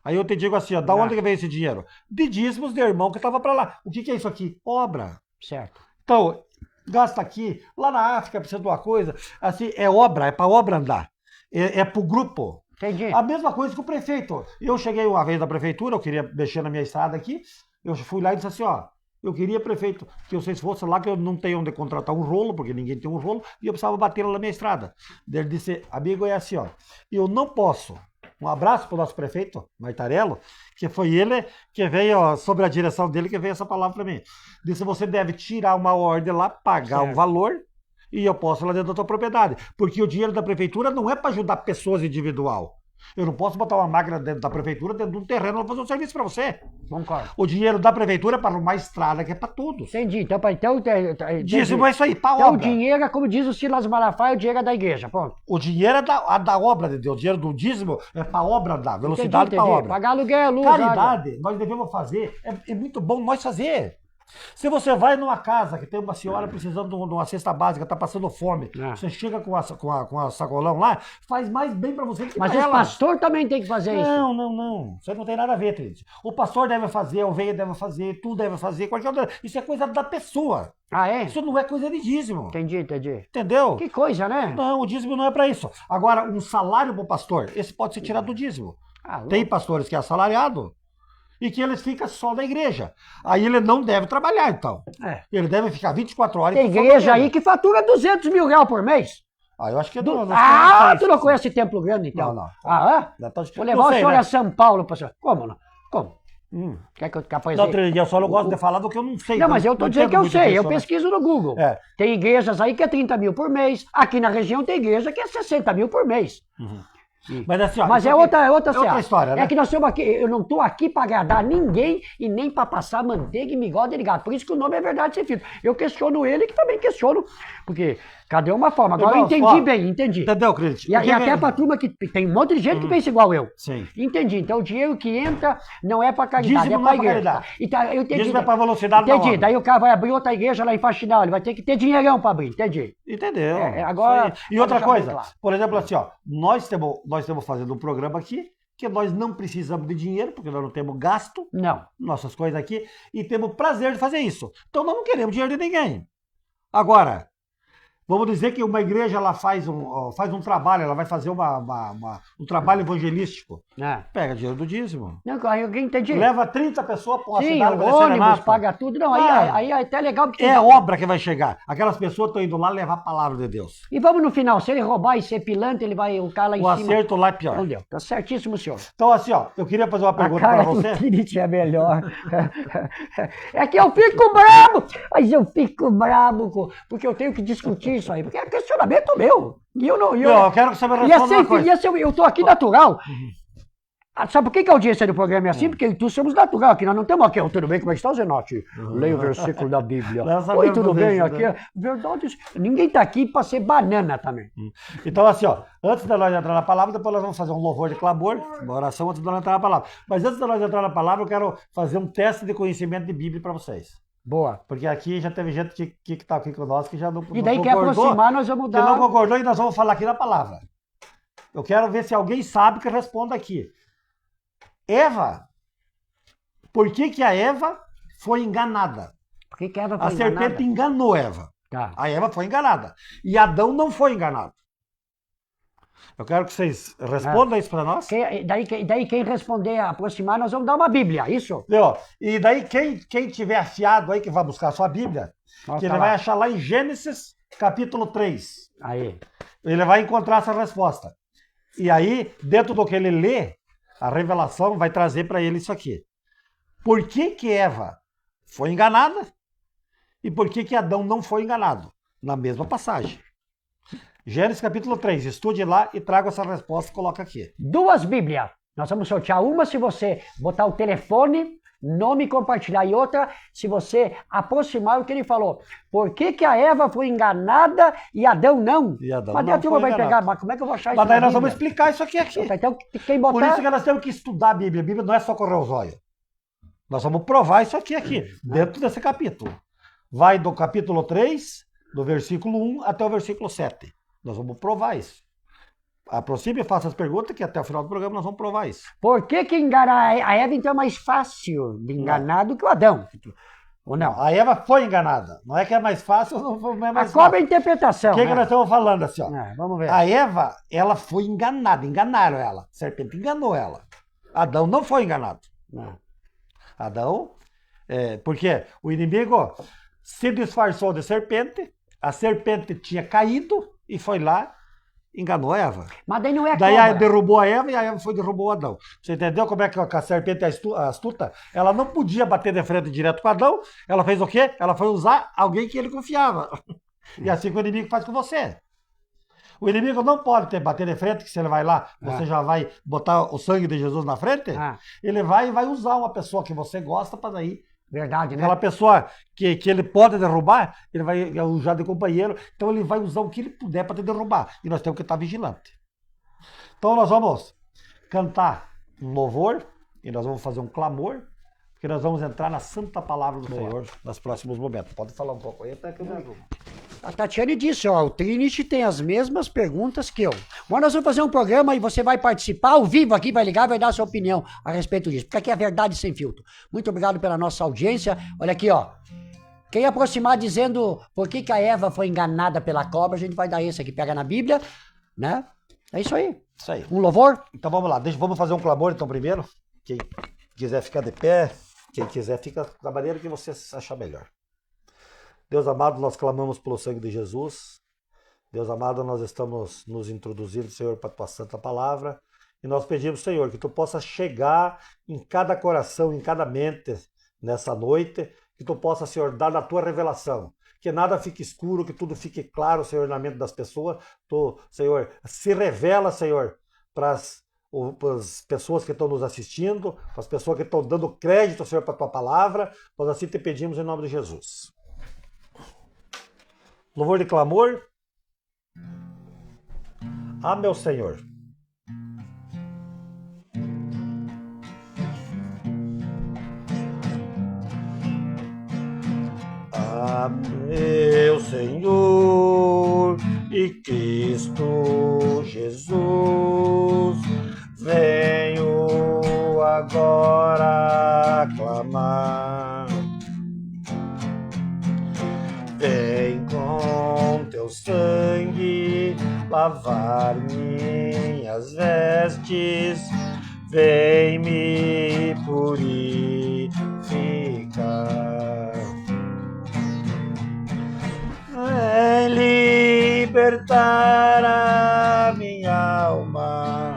Aí eu te digo assim, ó, da onde que veio esse dinheiro? De dízimos de irmão que estava para lá. O que é isso aqui? Obra. Certo. Então, gasta aqui, lá na África precisa de uma coisa, assim, é obra, é para obra andar, é para o grupo. Entendi. A mesma coisa que o prefeito. Eu cheguei uma vez da prefeitura, eu queria mexer na minha estrada aqui, eu fui lá e disse assim, ó, eu queria, prefeito, que vocês fossem lá, que eu não tenho onde contratar um rolo, porque ninguém tem um rolo, e eu precisava bater lá na minha estrada. Ele disse, amigo, é assim, ó, eu não posso. Um abraço para o nosso prefeito, Martarello, que foi ele que veio, ó, sobre a direção dele, que veio essa palavra para mim. Disse, você deve tirar uma ordem lá, pagar um valor, e eu posso ir lá dentro da tua propriedade. Porque o dinheiro da prefeitura não é para ajudar pessoas individual. Eu não posso botar uma máquina dentro da prefeitura, dentro de um terreno, para fazer um serviço para você. Concordo. O dinheiro da prefeitura é para uma estrada, que é para todos. Entendi. Então, Dízimo é isso aí, para então o obra. dinheiro é, como diz o Silas Malafaia, o dinheiro é da igreja. Ponto. O dinheiro é da obra de Deus. O dinheiro do dízimo é para obra da velocidade para Entendi. obra. Pagar aluguel, luz, água. Caridade, nós devemos fazer. É muito bom nós fazer. Se você vai numa casa que tem uma senhora precisando de uma cesta básica, está passando fome, você chega com a sacolão lá, faz mais bem para você do que Mas pra o ela. pastor também tem que fazer isso. Não. Isso aí não tem nada a ver, Tríade. O pastor deve fazer, a ovelha deve fazer, tu deve fazer, qualquer outra. Isso é coisa da pessoa. Ah, é? Isso não é coisa de dízimo. Entendi. Entendeu? Que coisa, né? Não, o dízimo não é para isso. Agora, um salário para o pastor, esse pode ser tirado do dízimo. Tem pastores que é assalariado e que eles ficam só na igreja. Aí ele não deve trabalhar, então. Ele deve ficar 24 horas. Tem igreja aí que fatura 200 mil reais por mês. Eu acho que é tu não conhece Templo Grande, então? Não. Vou levar o senhor a São Paulo, pastor. Como não? Como? Quer que eu Não, eu só não gosto de falar do que eu não sei. Não, mas eu tô dizendo que eu sei, eu pesquiso no Google. É. Tem igrejas aí que é 30 mil por mês, aqui na região tem igreja que é 60 mil por mês. Mas assim, ó, Mas isso é aqui outra é outra seara. história, né? É que nós estamos aqui, eu não estou aqui para agradar ninguém e nem para passar manteiga e bigode de gato. Por isso que o nome é Verdade Sem Filtro. Eu questiono ele, que também questiono, porque cada uma forma. Agora eu Então, entendi ó, bem, entendi. Entendeu, Cris? E até pra turma que tem um monte de gente que pensa igual eu. Sim. Entendi. Então o dinheiro que entra não é pra caridade, Dízimo é não pra é pra igreja. caridade. Tá? Então, eu entendi. Dízimo é pra velocidade da Entendi. obra. Daí o cara vai abrir outra igreja lá em Faxinal, ele vai ter que ter dinheirão pra abrir, entendi. Entendeu? Agora, Isso aí. E outra deixar bem coisa, claro. por exemplo, assim, ó, nós estamos fazendo um programa aqui que nós não precisamos de dinheiro, porque nós não temos gasto, Não. nossas coisas aqui, e temos prazer de fazer isso. Então nós não queremos dinheiro de ninguém. Agora, vamos dizer que uma igreja ela faz um trabalho, ela vai fazer um trabalho evangelístico. É. Pega dinheiro do dízimo. Não, eu entendi. Leva 30 pessoas para uma Sim, cidade o fazer ônibus serenata. paga tudo. Não, Ah. aí é até legal. Porque É obra que vai chegar. Aquelas pessoas estão indo lá levar a palavra de Deus. E vamos no final, se ele roubar e ser pilantra, o cara lá em O cima... acerto lá é pior. Não deu. Tá certíssimo, senhor. Então, assim, ó, eu queria fazer uma A pergunta cara para do você. Trinity é melhor. É que eu fico bravo, mas eu fico bravo porque eu tenho que discutir isso aí, porque é questionamento meu. E eu não. Eu quero que você me responda uma coisa. Eu tô aqui natural. Ah, sabe por que a audiência do programa é assim? Porque tu somos natural, aqui nós não temos aqui. Tudo bem, como é que está, Zenotti? Leia o versículo da Bíblia. Nós sabemos Oi, tudo fazer bem? isso, Aqui né? é verdade. Ninguém tá aqui para ser banana também. Então, assim, ó, antes de nós entrar na palavra, depois nós vamos fazer um louvor de clamor, uma oração antes de nós entrar na palavra. Mas antes de nós entrar na palavra, eu quero fazer um teste de conhecimento de Bíblia para vocês. Boa. Porque aqui já teve gente que tá aqui com nós que já não E daí não quer concordou, aproximar, nós vamos que não dar... concordou e nós vamos falar aqui na palavra. Eu quero ver se alguém sabe que responda aqui. Eva, por que a Eva foi enganada? Por que Eva A foi serpente enganada? enganou Eva. Tá. A Eva foi enganada. E Adão não foi enganado. Eu quero que vocês respondam isso para nós. Daí quem responder, aproximar, nós vamos dar uma Bíblia, isso? Entendeu? E daí quem tiver afiado aí, que vai buscar a sua Bíblia, Nossa, que ele tá vai lá. achar lá em Gênesis, capítulo 3. Aí. Ele vai encontrar essa resposta. E aí, dentro do que ele lê, a revelação vai trazer para ele isso aqui. Por que Eva foi enganada e por que Adão não foi enganado? Na mesma passagem. Gênesis capítulo 3. Estude lá e traga essa resposta e coloca aqui. Duas Bíblias. Nós vamos sortear uma se você botar o telefone, nome e compartilhar. E outra se você aproximar o que ele falou. Por que a Eva foi enganada e Adão não? E Adão Mas daí a não turma foi vai enganado. pegar, mas como é que eu vou achar isso Mas daí na nós vamos Bíblia? explicar isso aqui. Então quem botar... Por isso que nós temos que estudar a Bíblia. A Bíblia não é só correr os olhos. Nós vamos provar isso aqui, dentro desse capítulo. Vai do capítulo 3, do versículo 1 até o versículo 7. Nós vamos provar isso. Aproxime e faça as perguntas, que até o final do programa nós vamos provar isso. Por que enganar a Eva então é mais fácil de enganar do que o Adão? Ou não? A Eva foi enganada. Não é que é mais fácil, não é A mais cobra é fácil. interpretação. O que né? nós estamos falando assim, ó? Vamos ver. A Eva, ela foi enganada, enganaram ela. A serpente enganou ela. Adão não foi enganado. Não. Adão, porque o inimigo se disfarçou de serpente, a serpente tinha caído e foi lá, enganou Eva. Mas daí não é a Daí cobra. derrubou a Eva e a Eva derrubou o Adão. Você entendeu como é que a serpente é astuta? Ela não podia bater de frente direto com Adão. Ela fez o quê? Ela foi usar alguém que ele confiava. E assim que o inimigo faz com você. O inimigo não pode bater de frente, que se ele vai lá, você já vai botar o sangue de Jesus na frente. Ele vai usar uma pessoa que você gosta para daí. Verdade, né? Aquela pessoa que ele pode derrubar, ele vai usar de companheiro, então ele vai usar o que ele puder para te derrubar. E nós temos que estar vigilante. Então nós vamos cantar um louvor e nós vamos fazer um clamor, porque nós vamos entrar na santa palavra do Senhor nos próximos momentos. Pode falar um pouco aí até que eu me ajudo. A Tatiane disse, ó, o Trinity tem as mesmas perguntas que eu. Mas nós vamos fazer um programa e você vai participar ao vivo aqui, vai ligar, vai dar a sua opinião a respeito disso. Porque aqui é Verdade Sem Filtro. Muito obrigado pela nossa audiência. Olha aqui, ó. Quem aproximar dizendo por que a Eva foi enganada pela cobra, a gente vai dar esse aqui. Pega na Bíblia, né? É isso aí. Isso aí. Um louvor? Então vamos lá, vamos fazer um clamor então primeiro. Quem quiser ficar de pé, quem quiser fica da maneira que você achar melhor. Deus amado, nós clamamos pelo sangue de Jesus. Deus amado, nós estamos nos introduzindo, Senhor, para a tua santa palavra. E nós pedimos, Senhor, que tu possa chegar em cada coração, em cada mente nessa noite, que tu possa, Senhor, dar a tua revelação. Que nada fique escuro, que tudo fique claro, Senhor, na mente das pessoas. Tu, Senhor, se revela, Senhor, para as pessoas que estão nos assistindo, para as pessoas que estão dando crédito, Senhor, para a tua palavra. Nós assim te pedimos em nome de Jesus. Louvor de clamor. Ah, meu Senhor. Ah, meu Senhor e Cristo Jesus, venho agora clamar. Vem com teu sangue lavar minhas vestes, vem me purificar. Vem libertar a minha alma,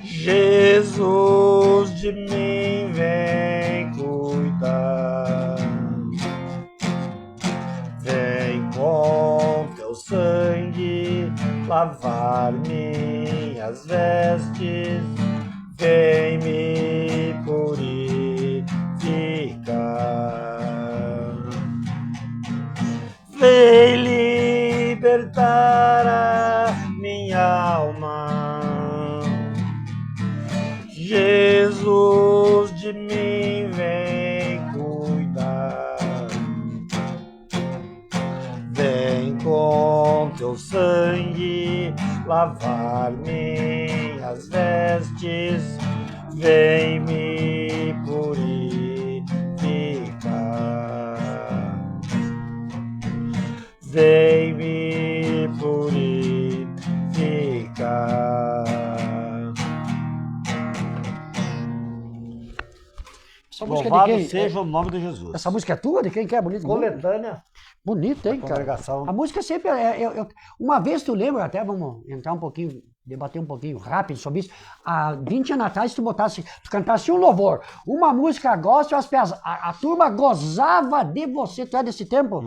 Jesus, de mim vem cuidar. Vem com teu sangue lavar minhas vestes, vem me purificar. Vem libertar a minha alma, Jesus, de mim vem cuidar. Vem com teu sangue lavar minhas vestes, vem me purificar. Vem me purificar. Essa música é de Louvado quem? seja o nome de Jesus. Essa música é tua? De quem que é? Bonito. Coletânea. Bonito, hein, Da cara? congregação. A música sempre uma vez tu lembra, até vamos entrar um pouquinho, debater um pouquinho rápido sobre isso. Há 20 anos atrás, tu cantasse um louvor, uma música gospel, a turma gozava de você. Tu é desse tempo?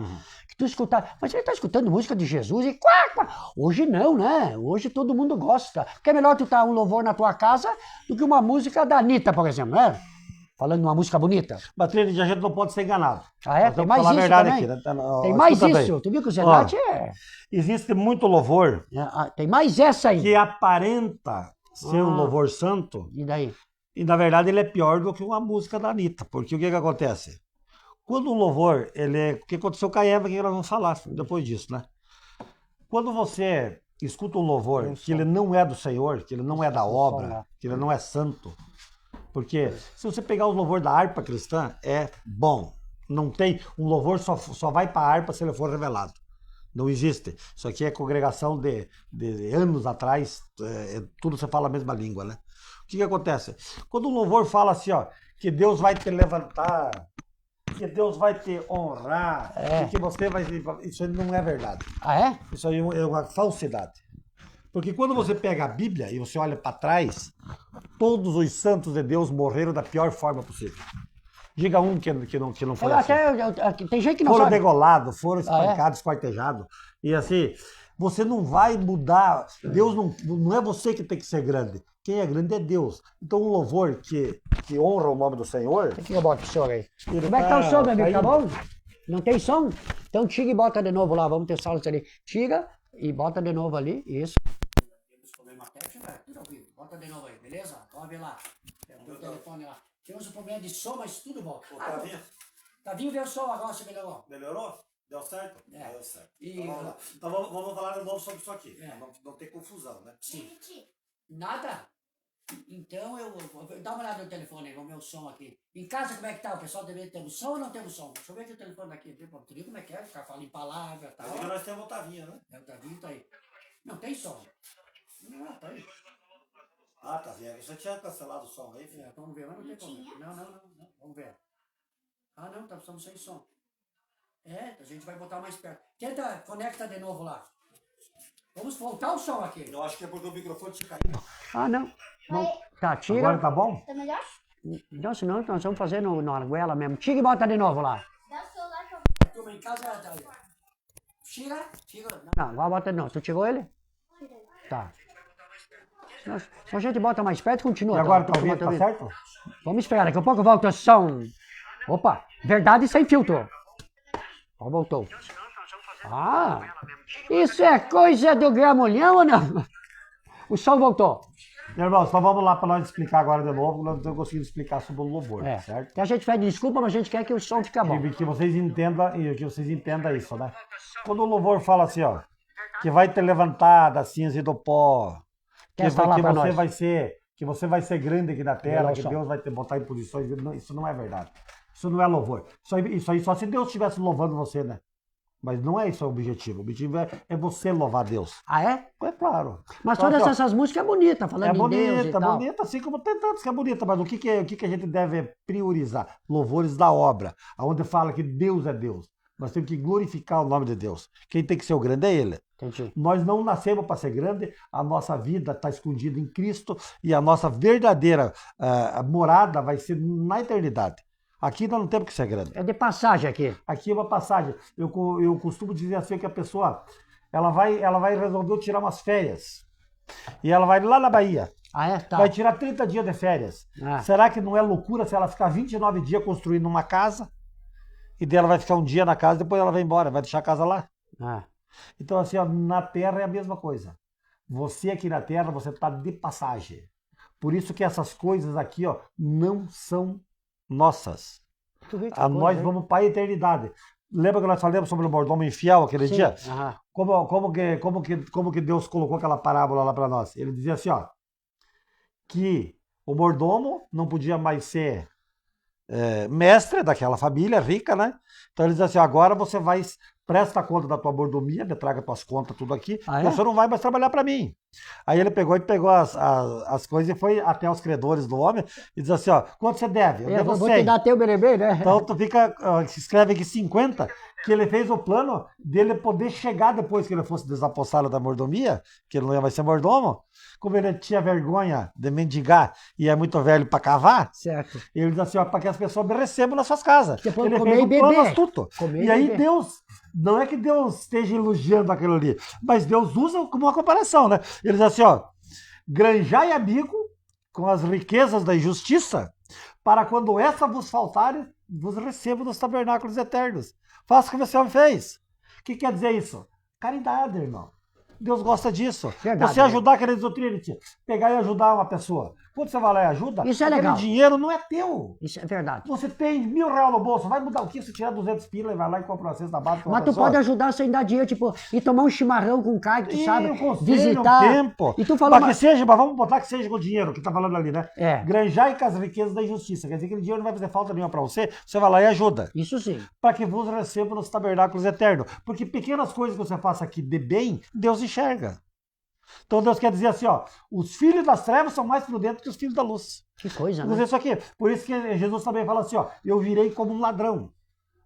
Que tu escutava. Mas ele tá escutando música de Jesus e quá, quá. Hoje não, né? Hoje todo mundo gosta. Porque é melhor tu estar um louvor na tua casa do que uma música da Anitta, por exemplo, né? Falando de uma música bonita. Mas, Trinity, a gente não pode ser enganado. Ah, é? Nós Tem vamos mais falar a isso verdade também. aqui, né? Tem mais Escuta isso. bem. Tu viu que o Zenate é... Existe muito louvor Tem mais essa aí. que aparenta ser um louvor santo E daí? e, na verdade, ele é pior do que uma música da Anitta. Porque o que acontece? Quando um louvor, ele é... O que aconteceu com a Eva, que nós vamos falar depois disso, né? Quando você escuta um louvor que ele não é do Senhor, que ele não é da obra, que ele não é santo... Porque se você pegar o louvor da harpa cristã, é bom. Não tem, um louvor só vai para a harpa se ele for revelado. Não existe. Isso aqui é congregação de anos atrás, tudo você fala a mesma língua, né? O que acontece? Quando o louvor fala assim, ó, que Deus vai te levantar, que Deus vai te honrar, e que você vai... Isso aí não é verdade. Ah, é? Isso aí é uma falsidade. Porque quando você pega a Bíblia e você olha para trás, todos os santos de Deus morreram da pior forma possível. Diga um que não foi assim. Tem gente que não Foram sabe. degolados, foram espancados, esquartejados. E assim, você não vai mudar. Deus não é você que tem que ser grande. Quem é grande é Deus. Então um louvor que honra o nome do Senhor... O que eu boto pro senhor aí? Como é que tá o som, meu amigo? Tá bom? Não tem som? Então tira e bota de novo lá. Vamos ter salas ali. Tira e bota de novo ali. Isso. Problema técnico, tudo ao vivo. Bota de novo aí, beleza? Pode ver lá. Tem o telefone lá. Temos um problema de som, mas tudo bom. Tavinho veio o som agora, você melhorou. Melhorou? Deu certo? É. Deu certo. E... Então vamos falar de novo sobre isso aqui. É. Não ter confusão, né? Sim. Nada? Então eu vou dar uma olhada no telefone aí, vamos ver o som aqui. Em casa como é que tá? O pessoal deve ter som ou não temos som? Deixa eu ver aqui o telefone daqui. Tu viu como é que é? Ficar falando em palavra e tal. Mas nós temos o Tavinho, né? É, o Tavinho tá aí. Não tem som. Não, tá aí. Ah, Tavinho, você tinha cancelado o som aí, filho? Vamos ver, mas não tem problema. Não. Vamos ver. Ah, não, estamos sem som. A gente vai botar mais perto. Tenta, conecta de novo lá. Vamos voltar o som aqui. Eu acho que é porque o microfone tinha caído. Ah, não. Tá, tira. Agora tá bom? Tá melhor? Não, senão nós vamos fazer na argoela mesmo. Tira e bota de novo lá. Dá o celular pra A turma em casa tira. Não, agora bota de novo. Tu tirou ele? Tá. Senão a gente bota mais perto e continua. E agora tá Tá ouvindo, tá certo? Vamos esperar, daqui a pouco volta o som. Opa, verdade sem filtro. Ó, voltou. Ah, isso é coisa do gramulhão ou não? O som voltou. Meu irmão, então vamos lá para nós explicar agora de novo, nós não estamos conseguindo explicar sobre o louvor, certo? Então a gente pede desculpa, mas a gente quer que o som fique bom. Que vocês entendam isso, né? Quando o louvor fala assim, ó, que vai te levantar da cinza e do pó, que você vai ser grande aqui na terra, que Deus vai te botar em posições, não, isso não é verdade. Isso não é louvor. Isso aí só se Deus estivesse louvando você, né? Mas não é esse o objetivo. O objetivo é você louvar Deus. Ah, é? É claro. Mas Então, todas assim, essas músicas é bonita, falando em Deus e tal. É bonita, assim como tem tantas que é bonita, mas o que a gente deve priorizar? Louvores da obra, onde fala que Deus é Deus. Nós temos que glorificar o nome de Deus. Quem tem que ser o grande é Ele. Entendi. Nós não nascemos para ser grande, a nossa vida está escondida em Cristo e a nossa verdadeira morada vai ser na eternidade. Aqui nós não temos que ser grande. É de passagem aqui. Aqui é uma passagem. Eu costumo dizer assim que a pessoa ela vai resolver tirar umas férias. E ela vai lá na Bahia. Ah, é? Tá. Vai tirar 30 dias de férias. Será que não é loucura se ela ficar 29 dias construindo uma casa? E daí ela vai ficar um dia na casa, depois ela vai embora, vai deixar a casa lá? Então assim, ó, na terra é a mesma coisa. Você aqui na terra, você está de passagem. Por isso que essas coisas aqui, ó, não são nossas. Nós vamos para a eternidade. Lembra que nós falamos sobre o mordomo infiel aquele dia? Como que Deus colocou aquela parábola lá para nós? Ele dizia assim, ó, que o mordomo não podia mais ser mestre daquela família rica, né? Então ele dizia assim, agora você vai, presta conta da tua mordomia, me traga tuas contas, tudo aqui, você não vai mais trabalhar para mim. Aí ele pegou as coisas e foi até os credores do homem e diz assim, ó, quanto você deve? Eu devo 100. Vou te dar teu berebê, né? Então tu escreve aqui 50, que ele fez o plano dele poder chegar depois que ele fosse desapossado da mordomia, que ele não ia mais ser mordomo, como ele tinha vergonha de mendigar e é muito velho para cavar, certo. Ele diz assim, ó, para que as pessoas me recebam nas suas casas. Ele fez um plano astuto. Comer e aí beber. Deus, não é que Deus esteja elogiando aquilo ali, mas Deus usa como uma comparação, né? Ele diz assim, ó, granjai amigo com as riquezas da injustiça, para quando essa vos faltar, vos recebo nos tabernáculos eternos. Faça o que você fez. O que quer dizer isso? Caridade, irmão. Deus gosta disso. Verdade, você ajudar, querido Trinity, pegar e ajudar uma pessoa. Quando você vai lá e ajuda, isso é legal. Aquele dinheiro não é teu. Isso é verdade. Você tem R$1.000 no bolso, vai mudar o quê? Você tirar 200 pila e vai lá e compra uma cesta básica. Mas tu pode ajudar sem dar dinheiro, tipo, ir tomar um chimarrão com carne, tu sabe? Visitar. Tempo. E tu falou mas vamos botar que seja com dinheiro, que tá falando ali, né? É. Granjar com as riquezas da injustiça. Quer dizer que aquele dinheiro não vai fazer falta nenhuma pra você, você vai lá e ajuda. Isso sim. Para que vos receba nos tabernáculos eternos. Porque pequenas coisas que você faça aqui de bem, Deus enxerga. Então Deus quer dizer assim, ó, os filhos das trevas são mais prudentes que os filhos da luz. Que coisa, né? Isso aqui. Por isso que Jesus também fala assim, ó, eu virei como um ladrão.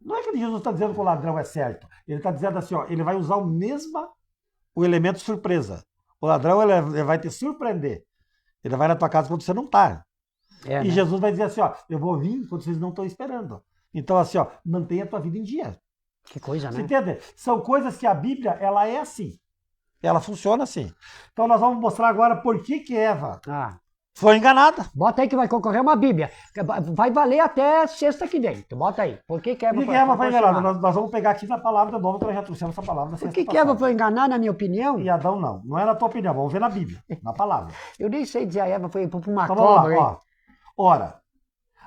Não é que Jesus está dizendo que o ladrão é certo. Ele está dizendo assim, ó, ele vai usar o elemento surpresa. O ladrão ele vai te surpreender. Ele vai na tua casa quando você não está. E né? Jesus vai dizer assim, ó, eu vou vir quando vocês não estão esperando. Então assim, ó, mantenha a tua vida em dia. Que coisa, né? Você entende? São coisas que a Bíblia, ela é assim. Ela funciona assim. Então nós vamos mostrar agora por que Eva foi enganada. Bota aí que vai concorrer uma Bíblia. Vai valer até sexta que vem. Tu bota aí. Por que Eva foi enganada? Nós vamos pegar aqui na palavra de novo, que nós já trouxemos essa palavra. Por que Eva foi enganada, na minha opinião? E Adão não. Não é na tua opinião. Vamos ver na Bíblia, na palavra. Eu nem sei dizer a Eva foi para uma então, cobra. Vamos lá, ó. Ora,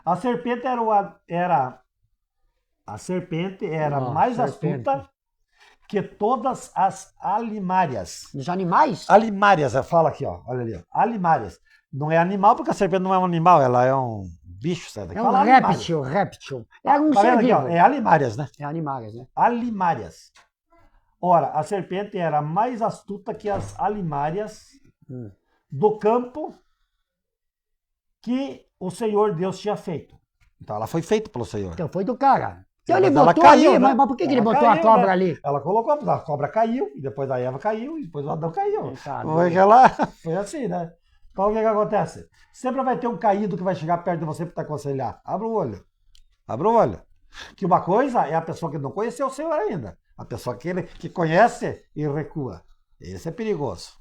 a serpente era mais astuta que todas as alimárias. Os animais? Alimárias, fala aqui, ó. Olha ali, ó. Alimárias. Não é animal, porque a serpente não é um animal, ela é um bicho, sabe? É um réptil. É um ser vivo. É alimárias, né? É animárias, né? Alimárias. Ora, a serpente era mais astuta que as alimárias do campo que o Senhor Deus tinha feito. Então ela foi feita pelo Senhor. Então foi do cara. Então ele botou caiu, ali, né? Mas por que ele botou a cobra, né? Ali? Ela colocou, a cobra caiu, e depois a Eva caiu, e depois o Adão caiu. Foi assim, né? Então o que acontece? Sempre vai ter um caído que vai chegar perto de você para te aconselhar. Abra o olho. Abra o olho. Que uma coisa é a pessoa que não conheceu o Senhor ainda. A pessoa que conhece e recua. Esse é perigoso.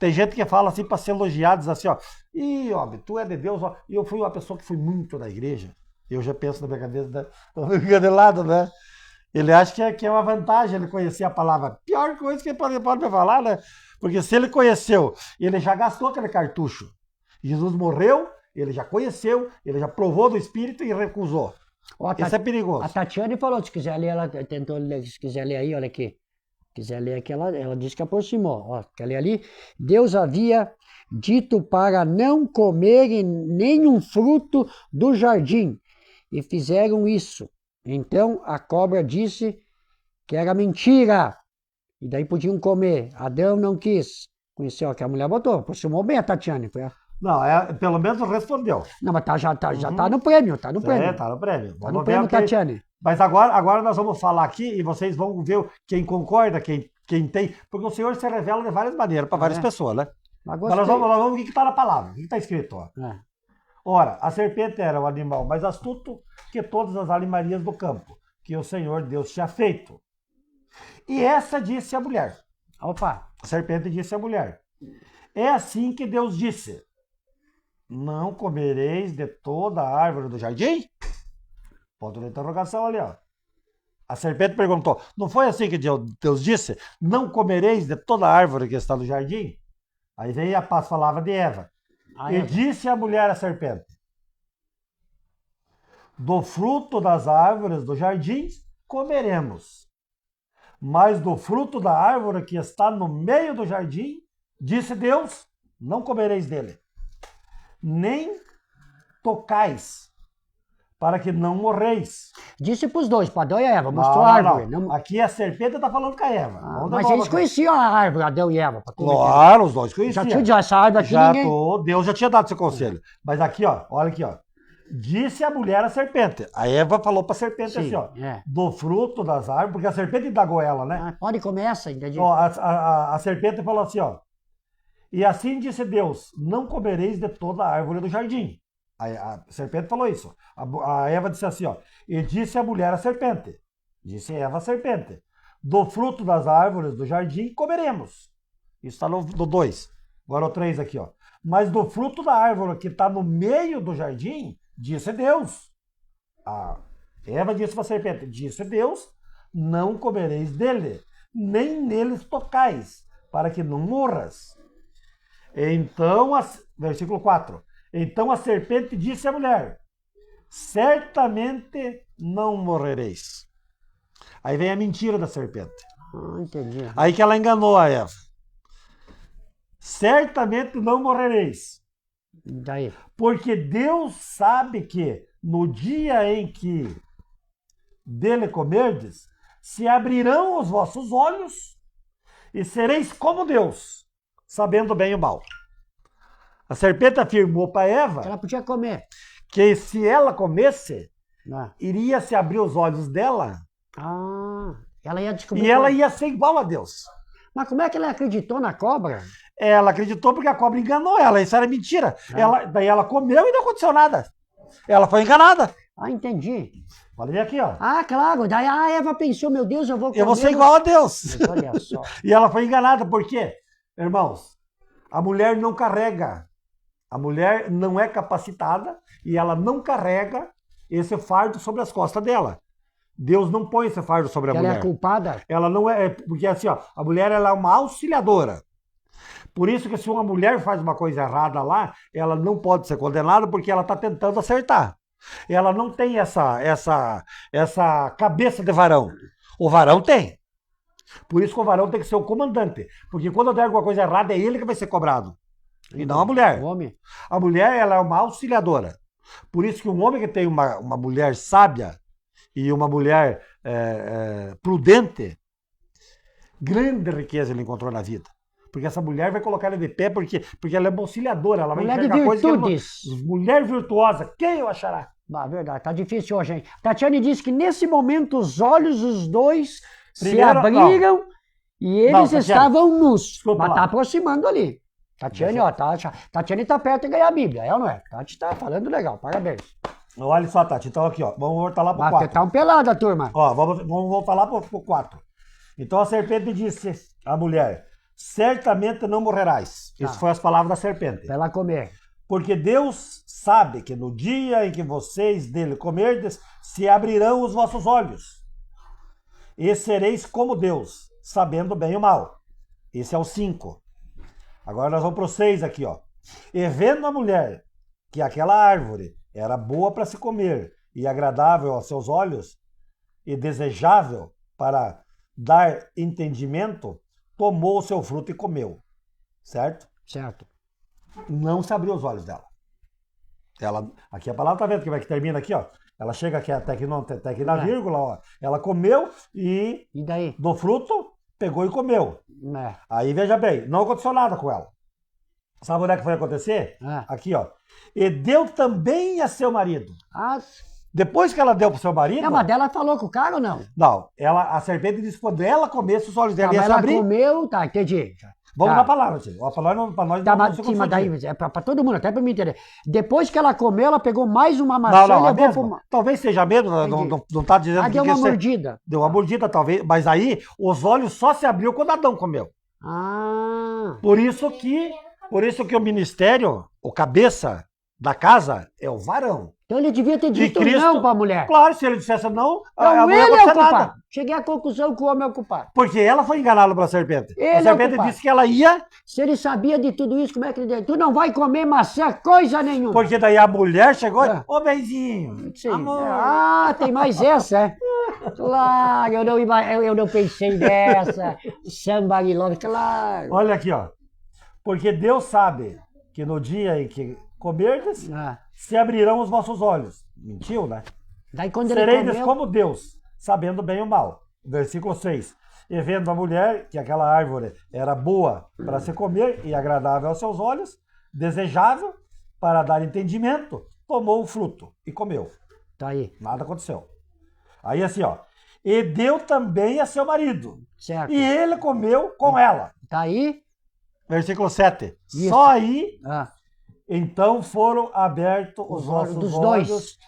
Tem gente que fala assim para ser elogiado, diz assim, ó, ih, homem, tu é de Deus, ó. E eu fui uma pessoa que fui muito na igreja. Eu já penso na minha cabeça, né? Tô ficando de lado, né? Ele acha que é uma vantagem ele conhecer a palavra. Pior coisa que ele pode me falar, né? Porque se ele conheceu, ele já gastou aquele cartucho. Jesus morreu, ele já conheceu, ele já provou do Espírito e recusou. Ó, Isso é perigoso. A Tatiane falou, se quiser ler, ela tentou ler, se quiser ler aí, olha aqui. Se quiser ler aqui, ela disse que aproximou. Ó, quer ler ali? Deus havia dito para não comerem nenhum fruto do jardim, e fizeram isso. Então a cobra disse que era mentira, e daí podiam comer. Adão não quis. Conheceu o que a mulher botou, aproximou bem a Tatiane. Não, pelo menos respondeu. Não, mas já tá no prêmio, tá no prêmio. É, tá no prêmio. Tá no prêmio, Tatiane. Mas agora nós vamos falar aqui e vocês vão ver quem concorda, quem tem. Porque o Senhor se revela de várias maneiras para várias pessoas, né? Mas nós vamos ver o que está na palavra, o que está escrito. Ó. Ora, a serpente era o animal mais astuto que todas as animarias do campo, que o Senhor Deus tinha feito. E essa disse a mulher. Opa! A serpente disse à mulher. É assim que Deus disse. Não comereis de toda a árvore do jardim? Ponto de interrogação ali, ó. A serpente perguntou, não foi assim que Deus disse? Não comereis de toda a árvore que está no jardim? Aí veio a palavra de Eva. E disse a mulher à serpente, do fruto das árvores do jardim comeremos, mas do fruto da árvore que está no meio do jardim, disse Deus, não comereis dele, nem tocais, para que não morreis. Disse para os dois, para Adão e Eva, mostrou a árvore. Não. Aqui a serpente está falando com a Eva. Mas eles conheciam a árvore, Adão e Eva. Claro, os dois conheciam. Já tinha dito essa árvore aqui, Deus já tinha dado esse conselho. Mas aqui, ó, olha aqui, ó. Disse a mulher à serpente. A Eva falou para a serpente assim, ó. Do fruto das árvores, porque a serpente indagou ela, né? Pode comer essa, entendi. Ó, a serpente falou assim, ó. E assim disse Deus, não comereis de toda a árvore do jardim. A serpente falou isso. A Eva disse assim, ó. E disse a mulher à serpente. Disse Eva à serpente. Do fruto das árvores do jardim comeremos. Isso está no 2. Agora o 3 aqui, ó. Mas do fruto da árvore que está no meio do jardim, disse Deus. A Eva disse para a serpente, disse Deus, não comereis dele, nem neles tocais, para que não morras. Então, versículo 4. Então a serpente disse à mulher, certamente não morrereis. Aí vem a mentira da serpente. Entendi. Aí que ela enganou a Eva. Certamente não morrereis. Daí? Porque Deus sabe que no dia em que dele comerdes, se abrirão os vossos olhos e sereis como Deus, sabendo bem e o mal. A serpente afirmou para Eva ela podia comer. Que se ela comesse, iria se abrir os olhos dela. Ela ia descobrir. E ela ia ser igual a Deus. Mas como é que ela acreditou na cobra? Ela acreditou porque a cobra enganou ela. Isso era mentira. Daí ela comeu e não aconteceu nada. Ela foi enganada. Entendi. Olha aqui, ó. Claro. Daí a Eva pensou, meu Deus, eu vou comer. Eu vou ser igual a Deus. Mas olha só. E ela foi enganada. Por quê? Irmãos, a mulher não carrega. A mulher não é capacitada e ela não carrega esse fardo sobre as costas dela. Deus não põe esse fardo sobre a mulher. Ela é culpada? Ela não é, porque assim, ó, a mulher ela é uma auxiliadora. Por isso que se uma mulher faz uma coisa errada lá, ela não pode ser condenada porque ela está tentando acertar. Ela não tem essa cabeça de varão. O varão tem. Por isso que o varão tem que ser o comandante. Porque quando der alguma coisa errada, é ele que vai ser cobrado. E não a mulher. O homem. A mulher ela é uma auxiliadora. Por isso que um homem que tem uma mulher sábia e uma mulher prudente, grande riqueza ele encontrou na vida. Porque essa mulher vai colocar ele de pé porque ela é uma auxiliadora. Ela vai mulher enxergar de virtudes. Mulher virtuosa. Quem o achará? Verdade, tá difícil hoje, hein? Tatiane disse que nesse momento os olhos dos dois se abriram e eles estavam nus. Desculpa, mas tá aproximando ali. Tatiane, Tatiane tá perto de ganhar a Bíblia, é ou não é? Tati tá falando legal, parabéns. Olha só, Tati, então aqui, ó, vamos voltar lá pro 4. Tá um pelado a turma. Ó, vamos voltar lá pro 4. Então a serpente disse à mulher, certamente não morrerás. Tá. Essas foram as palavras da serpente. Vai lá comer. Porque Deus sabe que no dia em que vocês dele comerdes, se abrirão os vossos olhos. E sereis como Deus, sabendo bem e o mal. Esse é o 5. Agora nós vamos para o 6 aqui, ó. E vendo a mulher que aquela árvore era boa para se comer e agradável aos seus olhos e desejável para dar entendimento, tomou o seu fruto e comeu. Certo? Certo. Não se abriu os olhos dela. Aqui a palavra tá vendo que vai que termina aqui, ó. Ela chega aqui até aqui na vírgula, ó. Ela comeu e daí? do fruto pegou e comeu. É. Aí veja bem, não aconteceu nada com ela. Sabe onde é que foi acontecer? Aqui, ó. E deu também a seu marido. Depois que ela deu pro seu marido... Não, mas dela falou com o cara ou não? Não, a serpente disse que quando ela comesse, os olhos dela iam se abrir. Ela comeu, tá, entendi. Vamos na palavra, tio. A palavra para nós tá, não mas, se sim, mas confundir. daí, é pra todo mundo, até pra mim entender. Depois que ela comeu, ela pegou mais uma maçã Não, e levou mesmo. Talvez seja mesmo, não tá dizendo que deu uma ia ser- mordida. Deu uma mordida, talvez, mas aí os olhos só se abriu quando Adão comeu. Por isso que o ministério, o cabeça da casa, é o varão. Então ele devia ter E dito Cristo- não pra mulher. Claro, se ele dissesse não, Então a mulher ele não é o ia nada. culpado. Cheguei à conclusão que o homem é o culpado. Porque ela foi enganada pela serpente. Ele é A o serpente culpado. disse que ela ia, Se ele sabia de tudo isso, como é que ele disse? Tu não vai comer maçã, coisa nenhuma. porque daí a mulher chegou É. e... Ô, benzinho, Sim. amor. Tem mais essa, é? Claro, eu não pensei nessa. Somebody love, claro. Olha aqui, ó. Porque Deus sabe que no dia em que comerdes, se abrirão os vossos olhos. Mentiu, né? Daí quando ele Sereis comeu... como Deus, sabendo bem o mal. Versículo 6. E vendo a mulher que aquela árvore era boa para se comer e agradável aos seus olhos, desejável para dar entendimento, tomou o fruto e comeu. Tá aí. Nada aconteceu. Aí assim, ó. E deu também a seu marido. Certo. E ele comeu com ela. Tá aí? Versículo 7. Isso. Só aí, Ah. então foram abertos os Os olhos vossos dos olhos dois.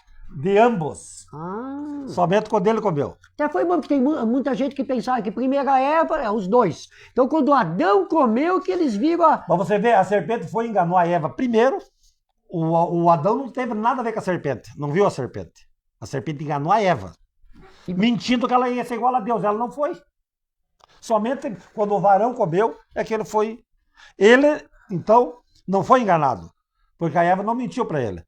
de ambos. Ah. Somente quando ele comeu. Até foi bom, porque tem muita gente que pensava que primeiro a Eva é os dois. Então quando Adão comeu, que eles viram a... Mas você vê, a serpente foi e enganou a Eva primeiro. O Adão não teve nada a ver com a serpente. Não viu a serpente. A serpente enganou a Eva. Mentindo que ela ia ser igual a Deus. Ela não foi. Somente quando o varão comeu é que ele foi. Ele, então, não foi enganado. Porque a Eva não mentiu para ele.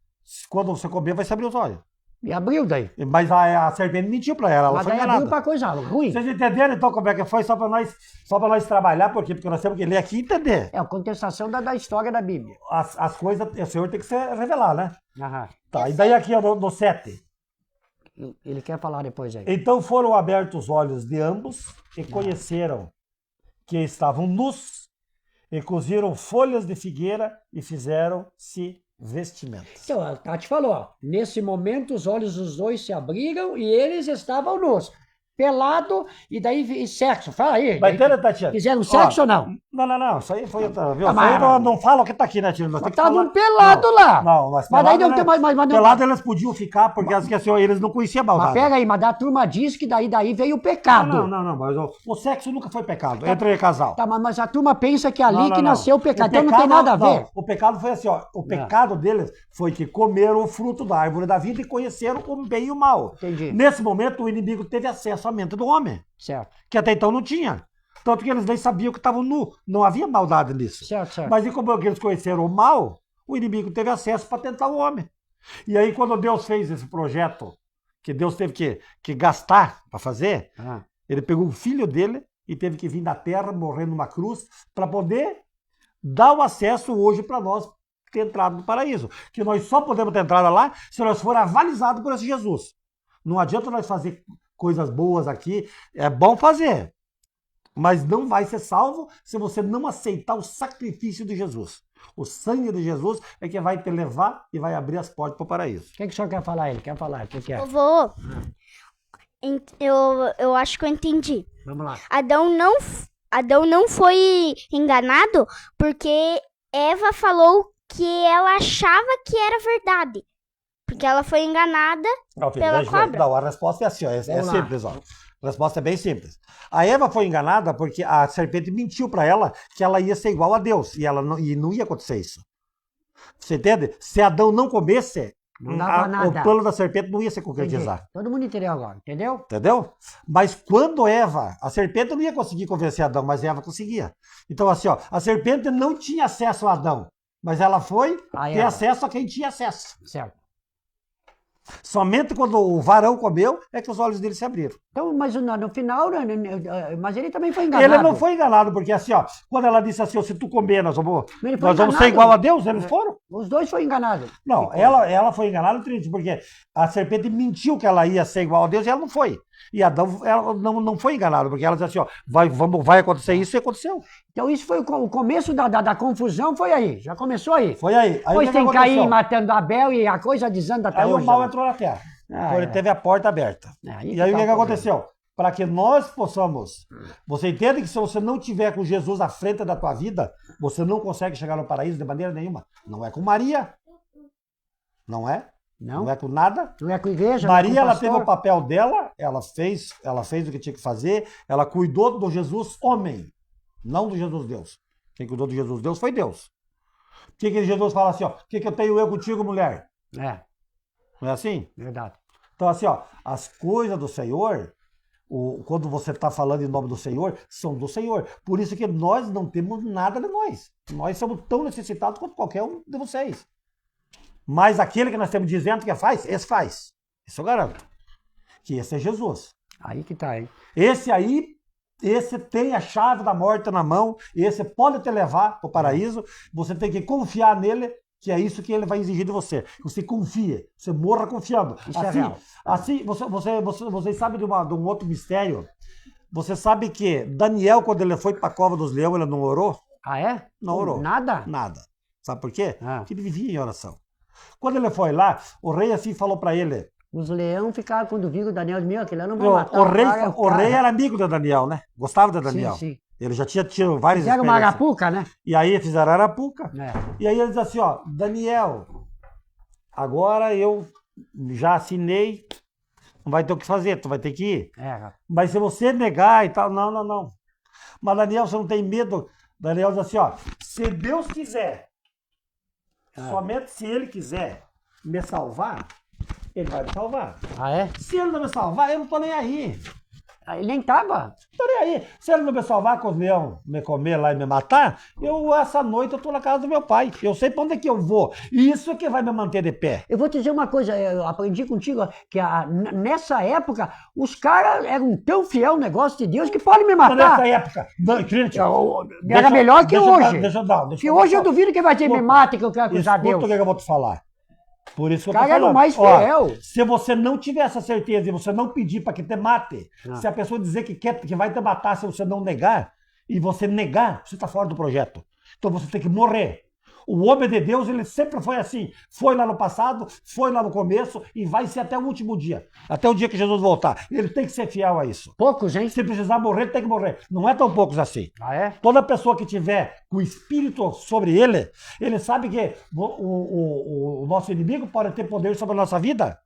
Quando você comer, vai se abrir os olhos. E abriu daí. Mas a serpente mentiu para ela. Ela Mas foi daí enganada. abriu pra coisa ruim. Vocês entenderam então como é que foi? Só para nós trabalhar, por quê? Porque nós temos que ler aqui e entender. É a contestação da história da Bíblia. As coisas, o Senhor tem que se revelar, né? Aham. Tá, e daí aqui ó, no 7. Ele quer falar depois aí. Então foram abertos os olhos de ambos e conheceram que estavam nus e coziram folhas de figueira e fizeram-se vestimentas. Então, a Tati falou, ó, nesse momento os olhos dos dois se abriram e eles estavam nus. Pelado e daí e sexo. Fala aí. Vai ter, Tatiana? Fizeram sexo ou não? Não. Isso aí foi outra, viu? Ah, Isso aí mas- não fala o que tá aqui, né, Tino? Nós Mas temos que estavam falar- pelados lá. Não, mas Mas daí pelado, não tem mais... Mas, pelado eles podiam ficar porque eles não conheciam a mas maldade. pega aí, mas a turma diz que daí veio o pecado. Não, mas o sexo nunca foi pecado entre casal. Tá, mas a turma pensa que é ali que Não. nasceu o pecado. O Então não tem nada a ver. não. O pecado foi assim, ó. O pecado deles foi que comeram o fruto da árvore da vida e conheceram o bem e o mal. Entendi. Nesse momento, o inimigo teve acesso à mente do homem, Certo, que até então não tinha. Tanto que eles nem sabiam que estavam nu. Não havia maldade nisso. certo. Mas e como eles conheceram o mal, o inimigo teve acesso para tentar o homem. E aí, quando Deus fez esse projeto, que Deus teve que gastar para fazer, Ah, ele pegou o filho dele e teve que vir da terra, morrer numa cruz, para poder dar o acesso hoje para nós ter entrado no paraíso. Que nós só podemos ter entrado lá se nós for avalizados por esse Jesus. Não adianta nós fazer coisas boas aqui, é bom fazer, mas não vai ser salvo se você não aceitar o sacrifício de Jesus. O sangue de Jesus é que vai te levar e vai abrir as portas para o paraíso. o que o senhor quer falar? Ele quer falar. O que é? Vovô, eu acho que eu entendi. Vamos lá. Adão não foi enganado porque Eva falou que ela achava que era verdade. Porque ela foi enganada Não, filho, pela cobra. não, a resposta é assim, ó, é Vamos lá. simples. Ó. A resposta é bem simples. A Eva foi enganada porque a serpente mentiu para ela que ela ia ser igual a Deus. E não ia acontecer isso. Você entende? Se Adão não comesse, Não dava nada. o plano da serpente não ia se concretizar. Entendi. Todo mundo entendeu agora, entendeu? Entendeu? Mas quando Eva, a serpente não ia conseguir convencer Adão, mas Eva conseguia. Então assim, ó, a serpente não tinha acesso a Adão, mas ela foi ter acesso a quem tinha acesso. Certo. Somente quando o varão comeu é que os olhos dele se abriram. Então, mas no final, mas ele também foi enganado. Ele não foi enganado, porque assim, ó, quando ela disse assim, ó, se tu comer, nós vamos enganado. ser igual a Deus, eles foram. Os dois foram enganados. Não, ela foi enganada, porque a serpente mentiu que ela ia ser igual a Deus e ela não foi. E Adão ela não foi enganado, porque ela disse assim, ó, vai acontecer isso e aconteceu. Então isso foi o começo da confusão, foi aí, já começou aí. Foi aí. Depois tem Caim matando Abel e a coisa desanda até aí hoje. O mal entrou na terra, ele teve a porta aberta. E aí o que aconteceu? Para que nós possamos... Você entende que se você não tiver com Jesus à frente da tua vida, você não consegue chegar no paraíso de maneira nenhuma. Não é com Maria, não é? Não é com nada. Não é com igreja. Maria, ela teve o papel dela, ela fez o que tinha que fazer, ela cuidou do Jesus homem, não do Jesus Deus. Quem cuidou do Jesus Deus foi Deus. Por que Jesus fala assim, ó, o que eu tenho eu contigo, mulher? É. Não é assim? Verdade. Então assim, ó, as coisas do Senhor, quando você está falando em nome do Senhor, são do Senhor. Por isso que nós não temos nada de nós. Nós somos tão necessitados quanto qualquer um de vocês. Mas aquele que nós estamos dizendo que faz, esse faz. Isso eu garanto. Que esse é Jesus. Aí que tá, hein? Esse tem a chave da morte na mão, esse pode te levar para o paraíso, você tem que confiar nele, que é isso que ele vai exigir de você. Você confia, você morra confiando. Isso é real. Assim, vocês sabem de um outro mistério? Você sabe que Daniel, quando ele foi para a cova dos leões, ele não orou? Ah, é? Não orou. Nada? Nada. Sabe por quê? Porque ele vivia em oração. Quando ele foi lá, o rei assim falou para ele... Os leões ficaram quando viram o Daniel, meu, aquele lá não vai matar. O rei era amigo de Daniel, né? Gostava de Daniel. Sim. Ele já tinha tido várias experiências. Fizeram uma arapuca, né? E aí fizeram arapuca. É. E aí ele diz assim, ó, Daniel, agora eu já assinei, não vai ter o que fazer, tu vai ter que ir. Mas se você negar e tal, não. Mas Daniel, você não tem medo? Daniel diz assim, ó, se Deus quiser, somente se ele quiser me salvar, ele vai me salvar. Ah, é? Se ele não me salvar, eu não tô nem aí. Ele nem tava. Tô nem aí. Se ele não me salvar, com os leões me comer lá e me matar, essa noite eu tô na casa do meu pai. Eu sei pra onde é que eu vou. E isso é que vai me manter de pé. Eu vou te dizer uma coisa, eu aprendi contigo, que nessa época, os caras eram tão fiel ao negócio de Deus que podem me matar. Nessa época, era melhor que hoje. Deixa hoje eu duvido que vai ter me mata que eu quero acusar Deus. Escuta o que eu vou te falar. Por isso que eu tô falando. Cara, era o mais fiel. Se você não tiver essa certeza e você não pedir para que te mate, se a pessoa dizer que vai te matar se você não negar, e você negar, você está fora do projeto. Então você tem que morrer. O homem de Deus, ele sempre foi assim. Foi lá no passado, foi lá no começo e vai ser até o último dia. Até o dia que Jesus voltar. Ele tem que ser fiel a isso. Poucos, hein? Se precisar morrer, tem que morrer. Não é tão poucos assim. Ah, é? Toda pessoa que tiver com o espírito sobre ele, ele sabe que o nosso inimigo pode ter poder sobre a nossa vida,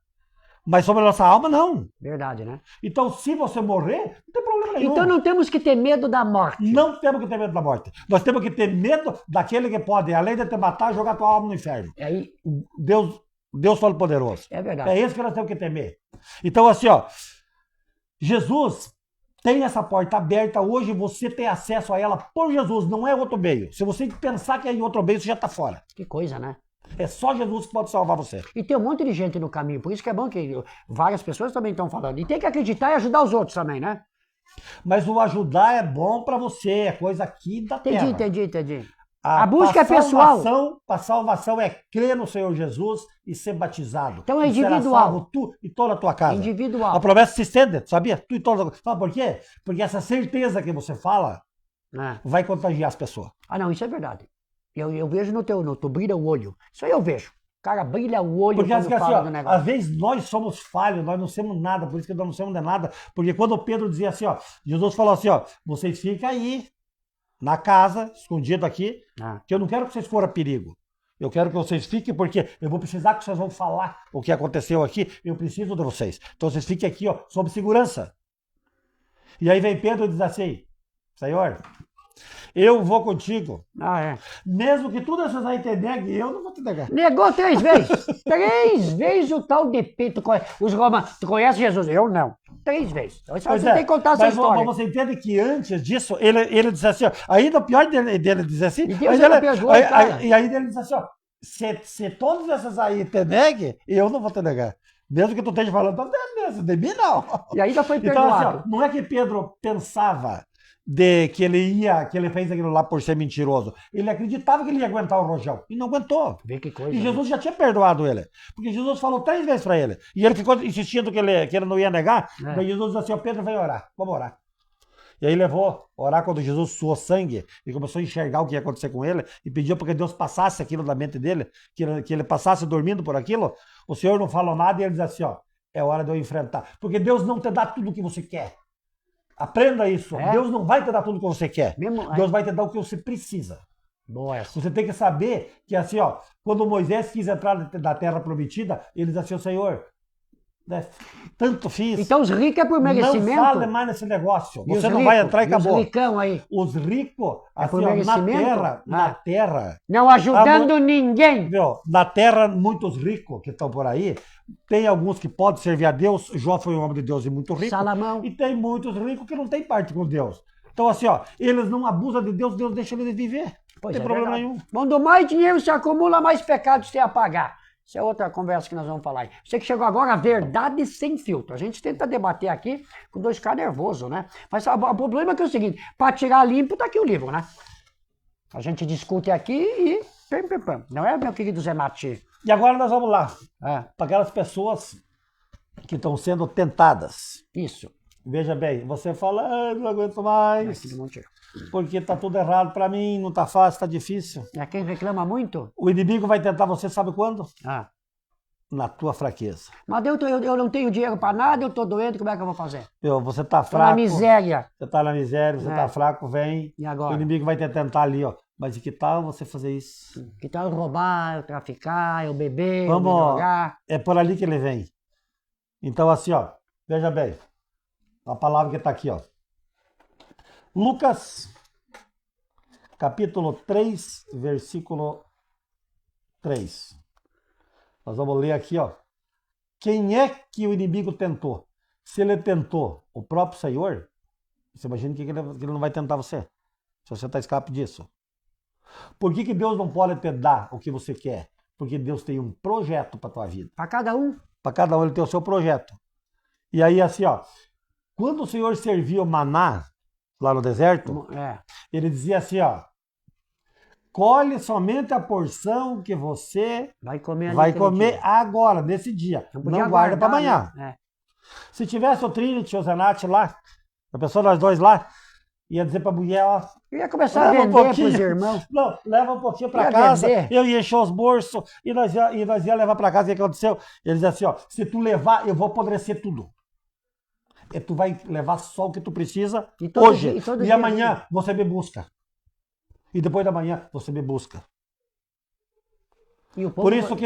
mas sobre a nossa alma, não. Verdade, né? Então, se você morrer, não tem problema nenhum. Então não temos que ter medo da morte. Não temos que ter medo da morte. Nós temos que ter medo daquele que pode, além de te matar, jogar tua alma no inferno. E aí... Deus Todo-Poderoso. É verdade. É isso que nós temos que temer. Então, assim, ó, Jesus tem essa porta aberta hoje, você tem acesso a ela por Jesus, não é outro meio. Se você pensar que é em outro meio, você já está fora. Que coisa, né? É só Jesus que pode salvar você. E tem um monte de gente no caminho, por isso que é bom que várias pessoas também estão falando. E tem que acreditar e ajudar os outros também, né? Mas o ajudar é bom para você, é coisa aqui da terra. Entendi. A busca é pessoal. A salvação é crer no Senhor Jesus e ser batizado. Então é individual. Salvo, tu e toda a tua casa. Individual. A promessa se estende, sabia? Tu e toda a tua casa. Sabe por quê? Porque essa certeza que você fala vai contagiar as pessoas. Ah, não, isso é verdade. Eu vejo tu brilha o olho. Isso aí eu vejo. O cara brilha o olho quando fala do negócio. Às vezes nós somos falhos, nós não somos nada, por isso que nós não somos de nada. Porque quando Pedro dizia assim, ó, Jesus falou assim, ó, vocês ficam aí, na casa, escondido aqui, que eu não quero que vocês corram perigo. Eu quero que vocês fiquem, porque eu vou precisar que vocês vão falar o que aconteceu aqui, eu preciso de vocês. Então vocês fiquem aqui, ó, sob segurança. E aí vem Pedro e diz assim, Senhor, eu vou contigo. Ah, é. Mesmo que tudo essas aí te negue, eu não vou te negar. Negou 3 vezes. 3 vezes o tal de Pedro. Os romanos. Tu conhece Jesus? Eu não. 3 vezes. Então, Pois você tem que contar essa mas história. você entende que antes disso, ele disse assim, ó, ainda o pior dele dizer assim, E Deus mas ainda perdoa, cara. e aí ele diz assim, ó, se todas essas aí te negue, eu não vou te negar. Mesmo que tu esteja falando, de mim não. E ainda foi Então, assim, perdoado. ó, não é que Pedro pensava que ele fez aquilo lá por ser mentiroso. Ele acreditava que ele ia aguentar o rojão. E não aguentou. Vê que coisa. E Jesus já tinha perdoado ele. Porque Jesus falou 3 vezes para ele. E ele ficou insistindo que ele não ia negar. É. Daí Jesus disse assim, ó, Pedro, vem orar. Vamos orar. E aí levou orar quando Jesus suou sangue e começou a enxergar o que ia acontecer com ele e pediu para que Deus passasse aquilo da mente dele, que ele passasse dormindo por aquilo. O Senhor não falou nada e ele diz assim, ó, é hora de eu enfrentar. Porque Deus não te dá tudo o que você quer. Aprenda isso. É? Deus não vai te dar tudo o que você quer. Mesmo- Deus vai te dar o que você precisa. Boa essa. Você tem que saber que assim, ó, quando Moisés quis entrar na terra prometida, ele diz assim, Senhor, né, tanto fiz. Então os ricos é por merecimento? Não fale mais nesse negócio. E os Você não vai ricos? entrar e Os acabou. ricão aí? Os ricos, É por assim, ó, merecimento? na terra, Não ajudando ninguém. viu? Na terra, muitos ricos que estão por aí, tem alguns que podem servir a Deus, Jó foi um homem de Deus e muito rico, Salomão. e tem muitos ricos que não têm parte com Deus. Então assim, ó, eles não abusam de Deus, Deus deixa eles viver. Não Pois tem é, problema verdade. nenhum. Quando mais dinheiro se acumula, mais pecados tem a pagar. Isso é outra conversa que nós vamos falar aí. Você que chegou agora, a verdade sem filtro. A gente tenta debater aqui com 2 caras nervosos, né? Mas o problema é que é o seguinte, para tirar limpo, tá aqui o livro, né? A gente discute aqui e... Pim, pim, pim. Não é, meu querido Zé Mati? E agora nós vamos lá, É, para aquelas pessoas que estão sendo tentadas. isso. Veja bem, você fala, ah, não aguento mais, Aqui do Monteiro. porque tá tudo errado para mim, não tá fácil, tá difícil. É quem reclama muito? O inimigo vai tentar você, sabe quando? Ah. Na tua fraqueza. Mas eu não tenho dinheiro para nada, eu tô doente, como é que eu vou fazer? Você tá Tô na fraco, miséria. você tá na miséria, você É. tá fraco, vem. E O agora? inimigo vai te tentar ali, ó. Mas e que tal você fazer isso? Que tal eu roubar, eu traficar, eu beber, eu me Vamos, drogar? é por ali que ele vem. Então assim, ó, veja bem. A palavra que tá aqui, ó. Lucas, capítulo 3, versículo 3. Nós vamos ler aqui, ó. Quem é que o inimigo tentou? Se ele tentou o próprio Senhor, você imagina que ele não vai tentar você. Se você está escape disso. Por que Deus não pode te dar o que você quer? Porque Deus tem um projeto para tua vida. Para cada um. Para cada um ele tem o seu projeto. E aí assim, ó. Quando o Senhor serviu maná lá no deserto, É. ele dizia assim, ó. Colhe somente a porção que você Vai comer ali vai aquele comer dia. agora, nesse dia. podia Não guarda para guardar, amanhã. né? Se tivesse o Trinity, o Zenate lá, a pessoa nós dois lá, ia dizer pra mulher, ó, Eu ia começar a leva vender pros irmãos. Não, leva um pouquinho pra Ia casa, vender. eu ia encher os bolsos, e nós ia levar pra casa. O que aconteceu? Ele dizia assim, ó, se tu levar, eu vou apodrecer tudo. E tu vai levar só o que tu precisa E todo hoje. dia- e todo E dia amanhã você me busca. E depois da manhã você me busca. E o povo Por isso que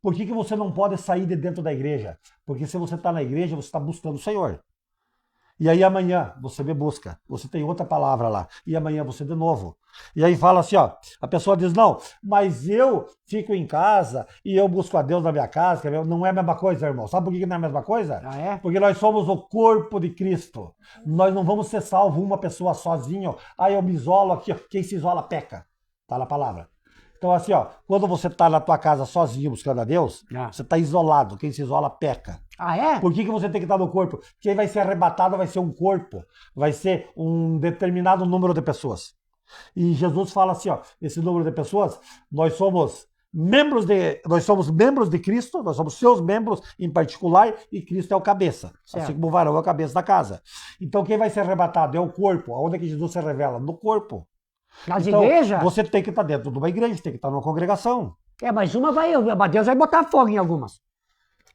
por que você não pode sair de dentro da igreja? Porque se você está na igreja, você está buscando o Senhor. E aí amanhã você me busca, você tem outra palavra lá. E amanhã você de novo. E aí fala assim, ó, a pessoa diz, não, mas eu fico em casa e eu busco a Deus na minha casa. Não é a mesma coisa, irmão. Sabe por que não é a mesma coisa? Ah, é? Porque nós somos o corpo de Cristo. Nós não vamos ser salvos uma pessoa sozinho. Ah, eu me isolo aqui. Ó. Quem se isola peca. Tá na palavra. Então assim, ó, quando você tá na tua casa sozinho buscando a Deus, você tá isolado. Quem se isola peca. Ah, é? Por que você tem que estar no corpo? Quem vai ser arrebatado vai ser um corpo. Vai ser um determinado número de pessoas. E Jesus fala assim, ó, esse número de pessoas, nós somos membros de Cristo, nós somos seus membros em particular, e Cristo é o cabeça. Certo. Assim como o varão é o cabeça da casa. Então quem vai ser arrebatado é o corpo. Aonde é que Jesus se revela? No corpo. Nas Então, igrejas? você tem que estar dentro de uma igreja, tem que estar numa congregação. É, mas mas Deus vai botar fogo em algumas.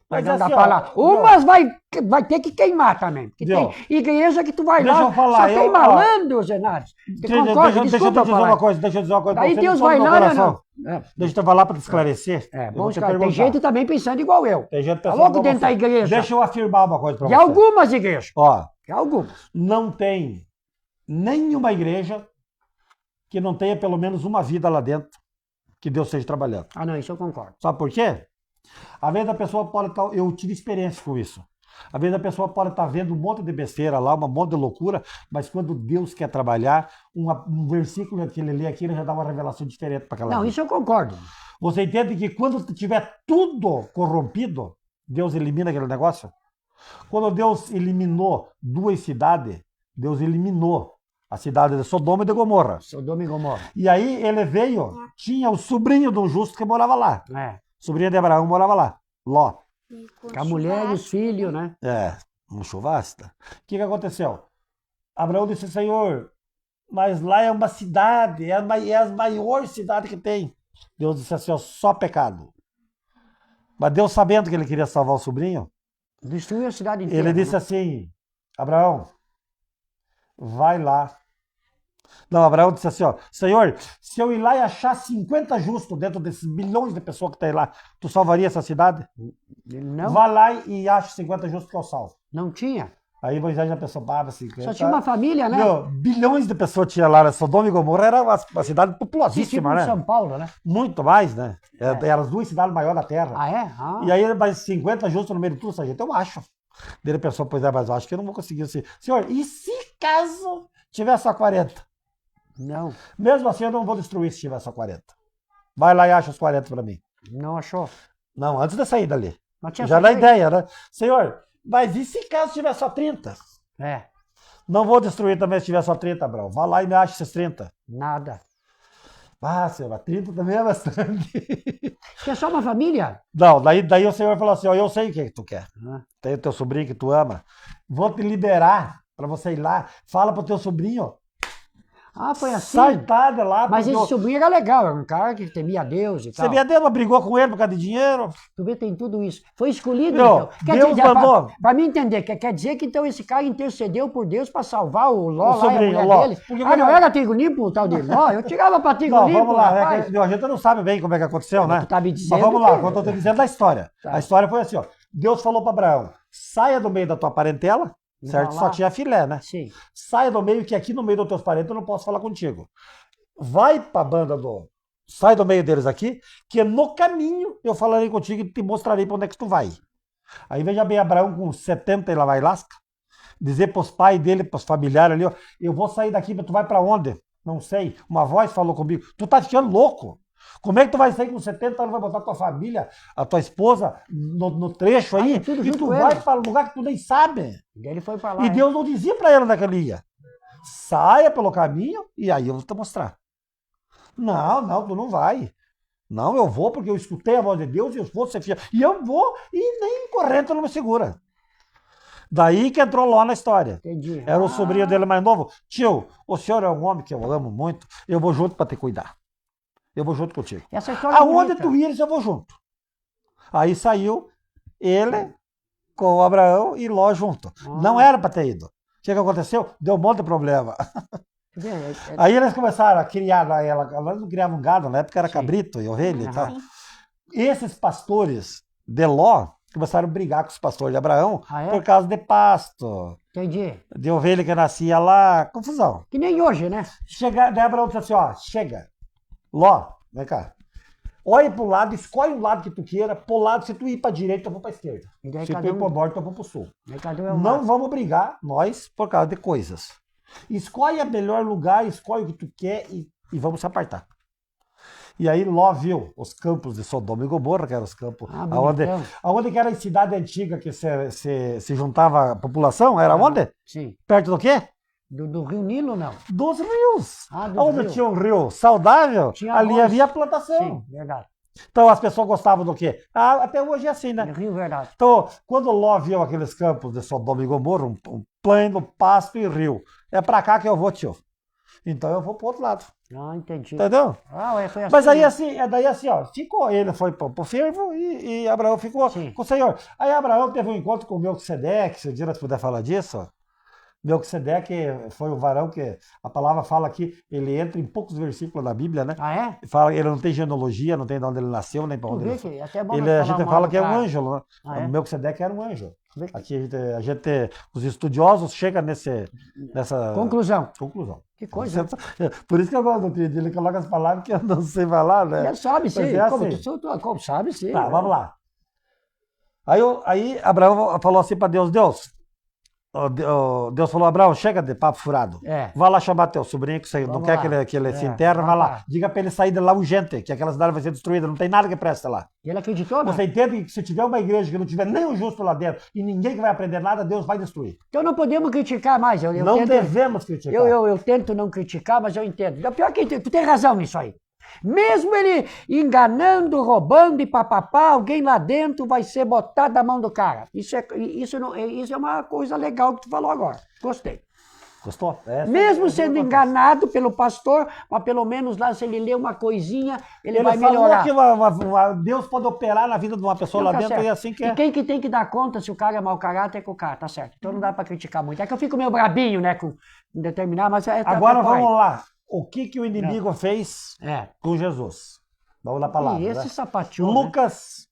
Vai Mas dar assim, pra ó, lá. Umas vai ter que queimar também. Porque Viu? tem igreja que tu vai Deixa lá, eu falar, só tem ó, malandro, Zenares. Você concorda? Deixa eu Desculpa dizer falar. uma coisa, deixa eu dizer uma coisa. Aí pra você, Deus não vai toma no lá, coração. não. É, Deixa eu falar para te esclarecer. é Eu bom, vou te cara, tem perguntar. gente também pensando igual eu. Tem gente Tá pensando louco como dentro da você. igreja. Deixa eu afirmar uma coisa para E você. algumas igrejas. Ó, Algumas. Não tem nenhuma igreja que não tenha pelo menos uma vida lá dentro que Deus esteja trabalhando. Ah, não, isso eu concordo. Sabe por quê? Às vezes a pessoa pode estar... Eu tive experiência com isso. Às vezes a pessoa pode estar vendo um monte de besteira lá, um monte de loucura, mas quando Deus quer trabalhar, um versículo que ele lê aqui, ele já dá uma revelação diferente para aquela Não, vida. isso eu concordo. Você entende que quando tiver tudo corrompido, Deus elimina aquele negócio? Quando Deus eliminou 2 cidades, Deus eliminou a cidade de Sodoma e de Gomorra. Sodoma e Gomorra. E aí ele veio, tinha o sobrinho de um justo que morava lá. É. Sobrinho de Abraão morava lá, Ló. Com a mulher e os filhos, né? Um chuvasta. O que aconteceu? Abraão disse, Senhor, mas lá é uma cidade, é a maior cidade que tem. Deus disse assim, ó, só pecado. Mas Deus, sabendo que ele queria salvar o sobrinho, Destruiu a cidade inteira. ele disse né? assim, Abraão, vai lá. Não, Abraão disse assim, ó, Senhor, se eu ir lá e achar 50 justos dentro desses bilhões de pessoas que tem lá, tu salvaria essa cidade? Ele não, Vá lá e ache 50 justos que eu salvo. não tinha. Aí Moisés já pensou, baba, 50. Só tinha uma família, né? Meu, bilhões de pessoas tinha lá, né? Sodoma e Gomorra era uma cidade Tipo populosíssima, né? São Paulo, né? Muito mais, né? É. Eram as 2 cidades maiores da Terra. Ah, é? Ah. E aí, mais 50 justos no meio de tudo essa gente, eu acho. Daí ele pensou, pois é, mas eu acho que eu não vou conseguir assim. Senhor, e se caso tiver só 40? Não, Mesmo assim, eu não vou destruir se tiver só 40. Vai lá e acha os 40 pra mim. não achou. Não, antes de sair dali. Mas tinha Já só na três. ideia, né? Senhor, mas e se caso tiver só 30? É, Não vou destruir também se tiver só 30, Abraão. Vai lá e me acha esses 30. nada. Ah, Senhor, mas 30 também é bastante. Tinha só uma família? Não, daí o Senhor falou assim, ó, eu sei o que tu quer. Ah, Tem o teu sobrinho que tu ama. Vou te liberar pra você ir lá. Fala pro teu sobrinho. Ah, foi assim? Sai tarde lá. Mas porque esse sobrinho era legal, era um cara que temia Deus e tal. Você via Deus, mas brigou com ele por causa de dinheiro. Tu vê, tem tudo isso. Foi escolhido, Meu, então. Deus dizer, mandou. pra mim entender, quer dizer que então esse cara intercedeu por Deus pra salvar o Ló O lá e a sobrinho, mulher o Ló. dele. Porque Ah, não era trigo limpo o tal de Ló? Eu tirava pra trigo Não, limpo, vamos lá. rapaz. A gente não sabe bem como é que aconteceu, né? Tu tá me dizendo Mas vamos lá, que- eu tô te dizendo da história. Tá. A história foi assim, ó. Deus falou pra Abraão, saia do meio da tua parentela, certo? Vai Só lá. tinha filé, né? Sim. Saia do meio, que aqui no meio dos teus parentes eu não posso falar contigo. Vai pra banda do... Sai do meio deles aqui, que no caminho eu falarei contigo e te mostrarei pra onde é que tu vai. Aí veja bem, Abraão com 70 e lá vai lasca, dizer pros pais dele, pros familiares ali, ó, eu vou sair daqui, mas tu vai pra onde? Não sei. Uma voz falou comigo, tu tá ficando louco. Como é que tu vai sair com 70 anos, vai botar tua família, a tua esposa no trecho aí, Ah, tudo e junto tu com vai ele. para lugar que tu nem sabe. E daí ele foi pra lá. E hein? Deus não dizia pra ele onde é que ele ia. Saia pelo caminho e aí eu vou te mostrar. Não, tu não vai. Não, eu vou porque eu escutei a voz de Deus e eu vou ser fiel. E eu vou e nem corrente não me segura. Daí que entrou Ló na história. Entendi. Era o sobrinho dele mais novo. Tio, o senhor é um homem que eu amo muito, eu vou junto para te cuidar. Eu vou junto contigo. Essa história é Aonde bonita. tu ires, eu vou junto. Aí saiu ele com o Abraão e Ló junto. Não era para ter ido. O que aconteceu? Deu um monte de problema. Tu vê, Aí eles começaram a criar, elas não criavam gado, na época era Sim. cabrito e ovelha e Aham. tal. Esses pastores de Ló começaram a brigar com os pastores de Abraão Ah, é? por causa de pasto, Entendi. de ovelha que nascia lá, confusão. Que nem hoje, né? Daí Abraão disse assim, ó, chega, Ló, vem cá. Olha pro lado, escolhe o lado que tu queira, pro lado, se tu ir pra direita, eu vou pra esquerda. E daí Se tu cada ir pro um, norte, eu vou pro sul. daí cada um é um Não lado. vamos brigar, nós, por causa de coisas. Escolhe o melhor lugar, escolhe o que tu quer e vamos se apartar. E aí Ló viu os campos de Sodoma e Gomorra, que eram os campos Ah, aonde, bonitão. aonde que era a cidade antiga que se juntava a população, era Ah, onde? Sim. Perto do quê? Do Rio Nilo, não. Dos rios. Ah, dos Onde rios. tinha um rio saudável, Tinha ali arroz. havia plantação. Sim, verdade. Então as pessoas gostavam do quê? Ah, até hoje é assim, né? Rio, verdade. Então, quando Ló viu aqueles campos de Sodoma e Gomorra, um plano, pasto e rio, é pra cá que eu vou, tio. Então eu vou pro outro lado, Ah, entendi. entendeu? Ah, ué, foi assim. Mas aí daí assim, ó, ficou, ele foi pro fervo e Abraão ficou Sim. com o Senhor. Aí Abraão teve um encontro com o Melquisedeque, se o dia nós puder falar disso, ó. Melquisedeque foi o varão que a palavra fala que ele entra em poucos versículos da Bíblia, né? Ah, é? Fala, ele não tem genealogia, não tem de onde ele nasceu, nem para Tu onde vê ele foi. que até é bom A nós gente falar fala mal que é do um cara. anjo, né? Ah, é? O Melquisedeque era um anjo. Tu vê que- Aqui os estudiosos chegam nessa Conclusão. conclusão. Que coisa. Por isso que eu gosto do Tríade, ele coloca as palavras que eu não sei falar, né? Já sabe, sim. Mas é Como, assim. como sabe, sim. Tá, vamos lá. Aí Abraão falou assim para Deus, Deus falou, Abraão, chega de papo furado. É. Vai lá chamar teu sobrinho, que você não Vamos quer lá. que ele se É, enterre, vai vai lá. lá. Diga para ele sair de lá urgente, que aquela cidade vai ser destruída, não tem nada que presta lá. E ele acreditou, né? Você entende que se tiver uma igreja que não tiver nem o justo lá dentro e ninguém que vai aprender nada, Deus vai destruir. Então não podemos criticar mais. Eu Não tento, devemos criticar. eu tento não criticar, mas eu entendo. O pior é que tu tem razão nisso aí. Mesmo ele enganando, roubando e papapá, alguém lá dentro vai ser botado na mão do cara. Isso é uma coisa legal que tu falou agora. Gostei. Gostou? Mesmo sendo enganado pelo pastor, mas pelo menos lá se ele ler uma coisinha, ele vai melhorar. Falou que Deus pode operar na vida de uma pessoa Não, lá tá dentro certo. e assim que E é. quem que tem que dar conta se o cara é mau caráter é com o cara, tá certo. Então não dá pra criticar muito. É que eu fico meio brabinho, né, com determinar, mas é... Agora vamos lá. O que o inimigo fez É. com Jesus? Vamos na palavra. E esse né? sapateou, né? Lucas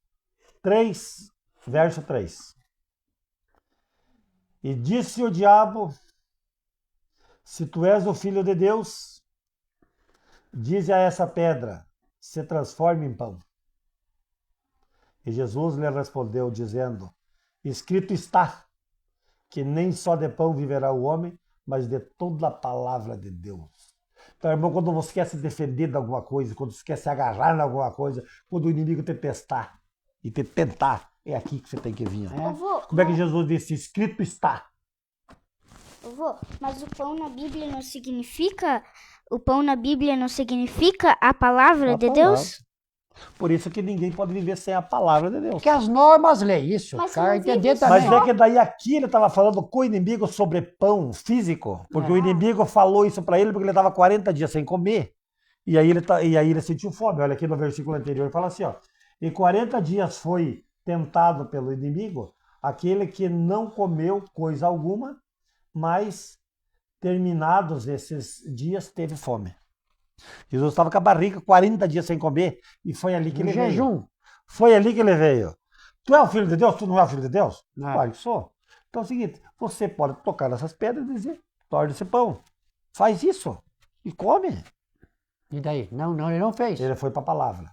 3, verso 3. E disse o diabo, se tu és o filho de Deus, dize a essa pedra, se transforme em pão. E Jesus lhe respondeu, dizendo, escrito está, que nem só de pão viverá o homem, mas de toda a palavra de Deus. Então, irmão, quando você quer se defender de alguma coisa, quando você quer se agarrar em alguma coisa, quando o inimigo te testar e te tentar, é aqui que você tem que vir. ó. Vovô, Como é que Jesus disse? Escrito está. vovô, mas o pão na Bíblia não significa... O pão na Bíblia não significa a palavra de Deus? Por isso que ninguém pode viver sem a palavra de Deus. Porque as normas leem isso. Mas O cara não vive entender só. também. Mas é que daí aqui ele estava falando com o inimigo sobre pão físico, porque o inimigo falou isso para ele porque ele estava 40 dias sem comer. E aí ele sentiu fome. Olha aqui no versículo anterior, ele fala assim, ó. E 40 dias foi tentado pelo inimigo aquele que não comeu coisa alguma, mas terminados esses dias teve fome. Jesus estava com a barriga 40 dias sem comer e foi ali que No ele veio. jejum. Foi ali que ele veio. Tu é o filho de Deus? Tu não é o filho de Deus? Não. Claro que sou. Então é o seguinte, você pode tocar nessas pedras e dizer, torne-se pão. Faz isso e come. E daí? Não, ele não fez. Ele foi para a palavra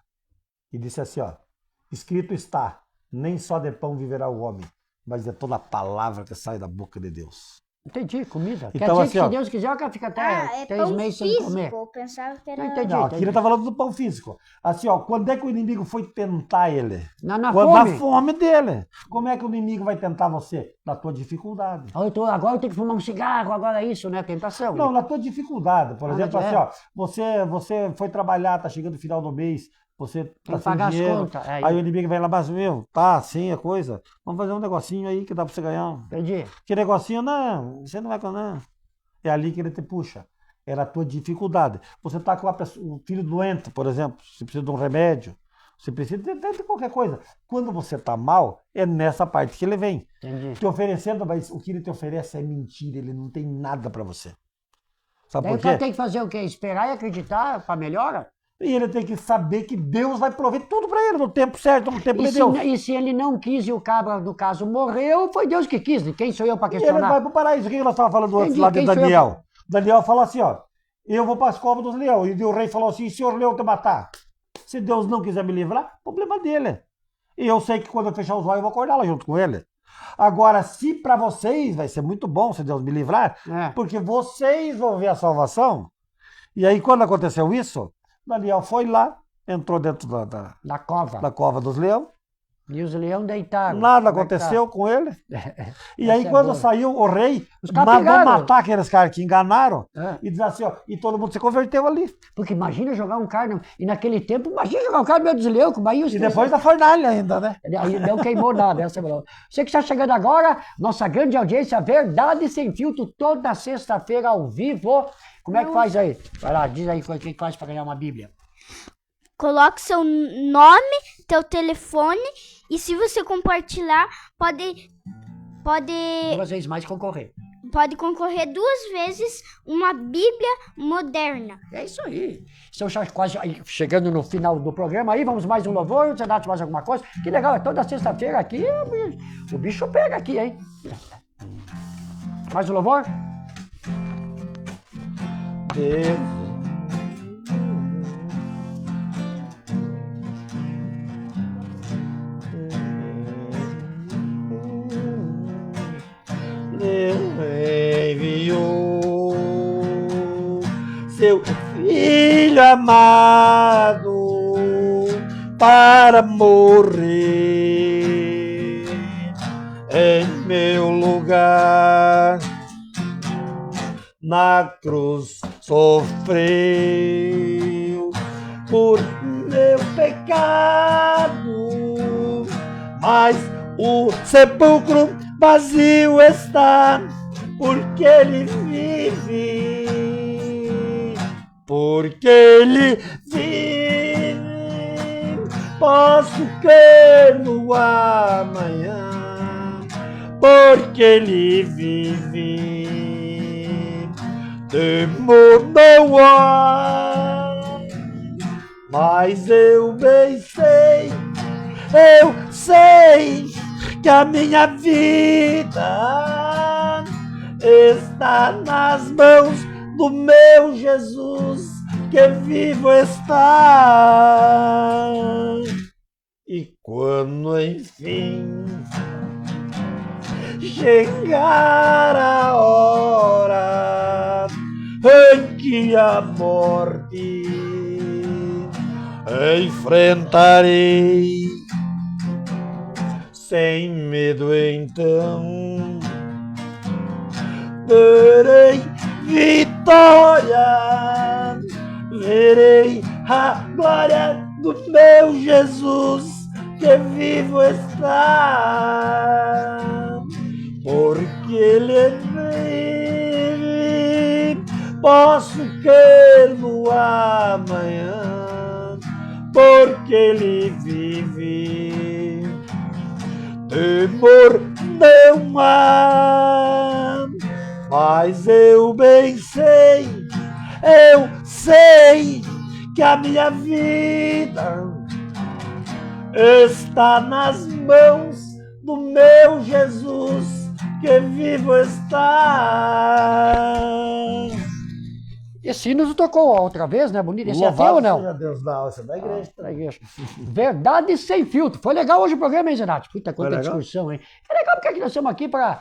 e disse assim, ó, escrito está, nem só de pão viverá o homem, mas de toda a palavra que sai da boca de Deus. Entendi, comida. Então, Quer dizer assim, que ó, se Deus quiser, o cara fica até é 3 pão meses sem físico. comer. Eu pensava que era... Não entendi. Não, aqui ele está falando do pão físico. Assim, ó, quando é que o inimigo foi tentar ele? Na Quando fome. na fome dele. Como é que o inimigo vai tentar você? Na tua dificuldade. Agora eu tenho que fumar um cigarro, agora é isso, né? Tentação. Não, na tua dificuldade. Por Ah, exemplo, é. assim, ó, você foi trabalhar, tá chegando o final do mês, você Tem tá que sem pagar as dinheiro, contas. aí o inimigo vem lá, mas meu, tá assim a coisa, vamos fazer um negocinho aí que dá pra você ganhar. Entendi. Que negocinho, não, você não vai ganhar. É ali que ele te puxa. Era a tua dificuldade. Você tá com um filho doente, por exemplo, você precisa de um remédio, você precisa de qualquer coisa. Quando você tá mal, é nessa parte que ele vem. Entendi. Te oferecendo, mas o que ele te oferece é mentira, ele não tem nada pra você. Sabe Daí por o cara quê? tem que fazer o quê? Esperar e acreditar pra melhora? E ele tem que saber que Deus vai prover tudo pra ele no tempo certo, no tempo de Deus. E se ele não quis e o cabra, no caso, morreu, foi Deus que quis. Quem sou eu pra E ele questionar? vai pro paraíso. O que nós estávamos falando antes Entendi, lá de quem sou eu Daniel? Daniel falou assim, ó, eu vou para as covas dos leões. E o rei falou assim, se o leão te matar, se Deus não quiser me livrar, problema dele. E eu sei que quando eu fechar os olhos, eu vou acordar lá junto com ele. Agora, se para vocês vai ser muito bom se Deus me livrar, É. porque vocês vão ver a salvação. E aí, quando aconteceu isso, Daniel foi lá, entrou dentro Da cova. da cova dos leões, E os leões deitaram. nada Como é que tá? aconteceu com ele. E Essa aí, é quando boa. saiu o rei, Os caras mandou pegaram. matar aqueles caras que enganaram É. e diz assim, ó, e todo mundo se converteu ali. Porque imagina jogar um cara, e naquele tempo, imagina jogar um cara meio dos leões, com Bahia. E depois da fornalha ainda, né? Aí não queimou nada, essa é boa. Você que está chegando agora, nossa grande audiência, Verdade Sem Filtro, toda sexta-feira ao vivo. Como é que faz aí? Vai lá, diz aí o que faz para ganhar uma Bíblia. Coloque seu nome, teu telefone e se você compartilhar, pode 2 vezes mais concorrer. pode concorrer 2 vezes uma Bíblia moderna. É isso aí. Estamos já quase chegando no final do programa aí, vamos mais um louvor, você dá mais alguma coisa? Que legal, é toda sexta-feira aqui, o bicho pega aqui, hein? Mais um louvor? Deus. Enviou seu filho amado para morrer em meu lugar. Na cruz sofreu por meu pecado, mas o sepulcro vazio está, porque ele vive, porque ele vive. Posso crer no amanhã, porque ele vive. Temor não há, mas eu bem sei, que a minha vida está nas mãos do meu Jesus, que vivo está. E quando enfim chegar a hora em que a morte enfrentarei, sem medo então terei vitória, verei a glória do meu Jesus, que vivo está, porque ele vive. Posso crer no amanhã, porque ele vive. Temor não há, mas eu bem sei, que a minha vida está nas mãos do meu Jesus, que vivo está. Esse hino tocou outra vez, né? Bonito. Esse é teu ou não? Seja Deus, não, esse é da igreja. Da igreja. Verdade sem filtro. Foi legal hoje o programa, hein, Zenato? Puta, quanta legal? discussão, hein? É legal porque nós estamos aqui para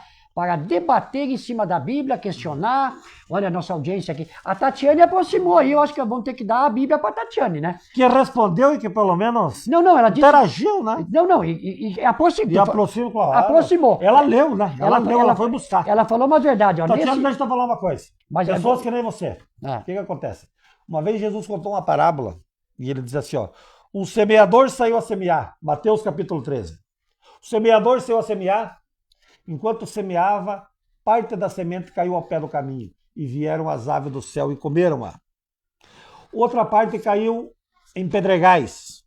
debater em cima da Bíblia, questionar. Olha a nossa audiência aqui. A Tatiane aproximou aí. Eu acho que vamos ter que dar a Bíblia para a Tatiane, né? Que respondeu e que pelo menos Não, ela disse... interagiu, né? Não, e aproximou. E aproximou, claro. Aproximou. Ela leu, né? Ela foi buscar. Ela falou uma verdade, ó. Tatiana, deixa eu falar uma coisa. Mas Pessoas que nem você. É. O que acontece? Uma vez Jesus contou uma parábola e ele diz assim, ó. O semeador saiu a semear. Mateus capítulo 13. O semeador saiu a semear. Enquanto semeava, parte da semente caiu ao pé do caminho. E vieram as aves do céu e comeram-a. Outra parte caiu em pedregais.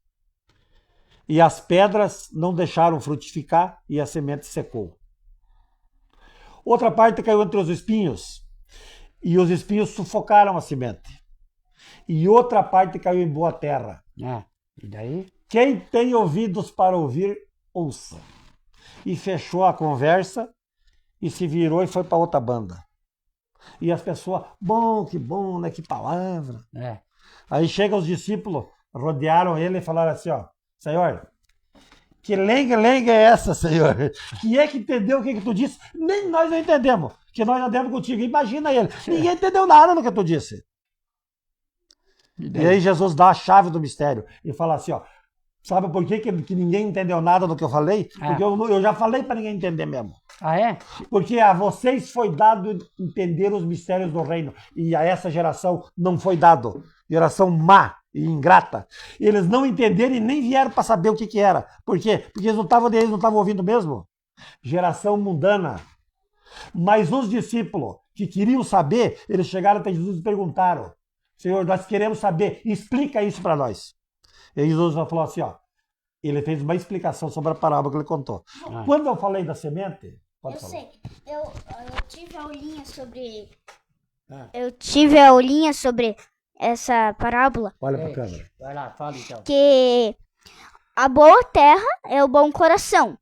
E as pedras não deixaram frutificar e a semente secou. Outra parte caiu entre os espinhos. E os espinhos sufocaram a semente. E outra parte caiu em boa terra. E daí? Quem tem ouvidos para ouvir, ouça. E fechou a conversa e se virou e foi para outra banda. E as pessoas, que bom, né? Que palavra. É. Aí chegam os discípulos, rodearam ele e falaram assim, ó, Senhor, que lenga é essa, Senhor? Quem é que entendeu o que tu disse? Nem nós não entendemos, que nós andamos contigo. Imagina ele, ninguém entendeu nada do que tu disse. E aí Jesus dá a chave do mistério e fala assim, ó, sabe por que ninguém entendeu nada do que eu falei? Porque eu já falei para ninguém entender mesmo. Ah, é? Porque a vocês foi dado entender os mistérios do reino. E a essa geração não foi dado. Geração má e ingrata. Eles não entenderam e nem vieram para saber o que era. Por quê? Porque eles não estavam ouvindo mesmo. Geração mundana. Mas os discípulos que queriam saber, eles chegaram até Jesus e perguntaram, Senhor, nós queremos saber, explica isso para nós. E Jesus falou assim, ó, ele fez uma explicação sobre a parábola que ele contou. Quando eu falei da semente, Pode Eu falar. sei. Eu tive aulinha sobre. Ah. Eu tive aulinha sobre essa parábola. Olha Ei, pra câmera. Vai lá, fala então. Que a boa terra é o bom coração.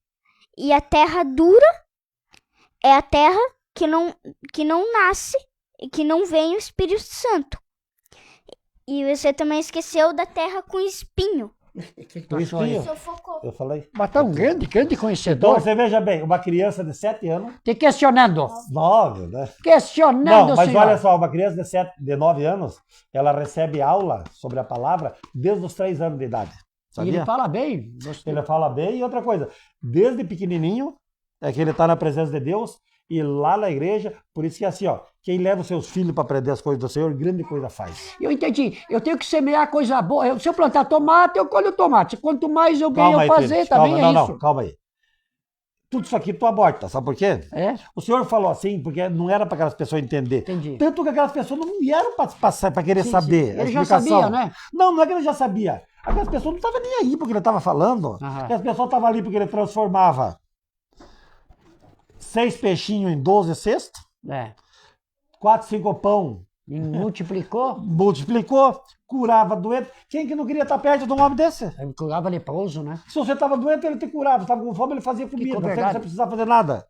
E a terra dura é a terra que não nasce e que não vem o Espírito Santo. E você também esqueceu da terra com espinho. O que tu O achou aí? espinho. Sufocou. Eu falei. Mas tá um grande Então conhecedor. você veja bem, uma criança de 7 anos, Te questionando. 9, né? Questionando, Não, mas senhor. olha só, uma criança de 9 anos, ela recebe aula sobre a palavra desde os 3 anos de idade. E Sabia? ele fala bem. Gostei. Ele fala bem. E outra coisa, desde pequenininho, é que ele está na presença de Deus e lá na igreja, por isso que é assim, ó, quem leva os seus filhos para aprender as coisas do Senhor, grande coisa faz. Eu entendi. Eu tenho que semear coisa boa. Se eu plantar tomate, eu colho tomate. Quanto mais eu bem Calma eu aí, fazer, Trinity, também calma, é não, isso. não, calma aí. Tudo isso aqui tu aborta, sabe por quê? É? O senhor falou assim, porque não era para aquelas pessoas entender. Entendi. Tanto que aquelas pessoas não vieram para querer Sim, saber sim. a Ele já explicação. sabia, né? Não é que ele já sabia. Aquelas pessoas não estavam nem aí porque ele estava falando. Aham. Aquelas pessoas estavam ali porque ele transformava 6 peixinhos em 12 cestos, É. 4, 5 pão, E multiplicou. multiplicou, curava doente. Quem que não queria estar perto de um homem desse? Aí curava leproso, né? Se você estava doente, ele te curava. Estava com fome, ele fazia comida. Não verdade. você precisava fazer nada.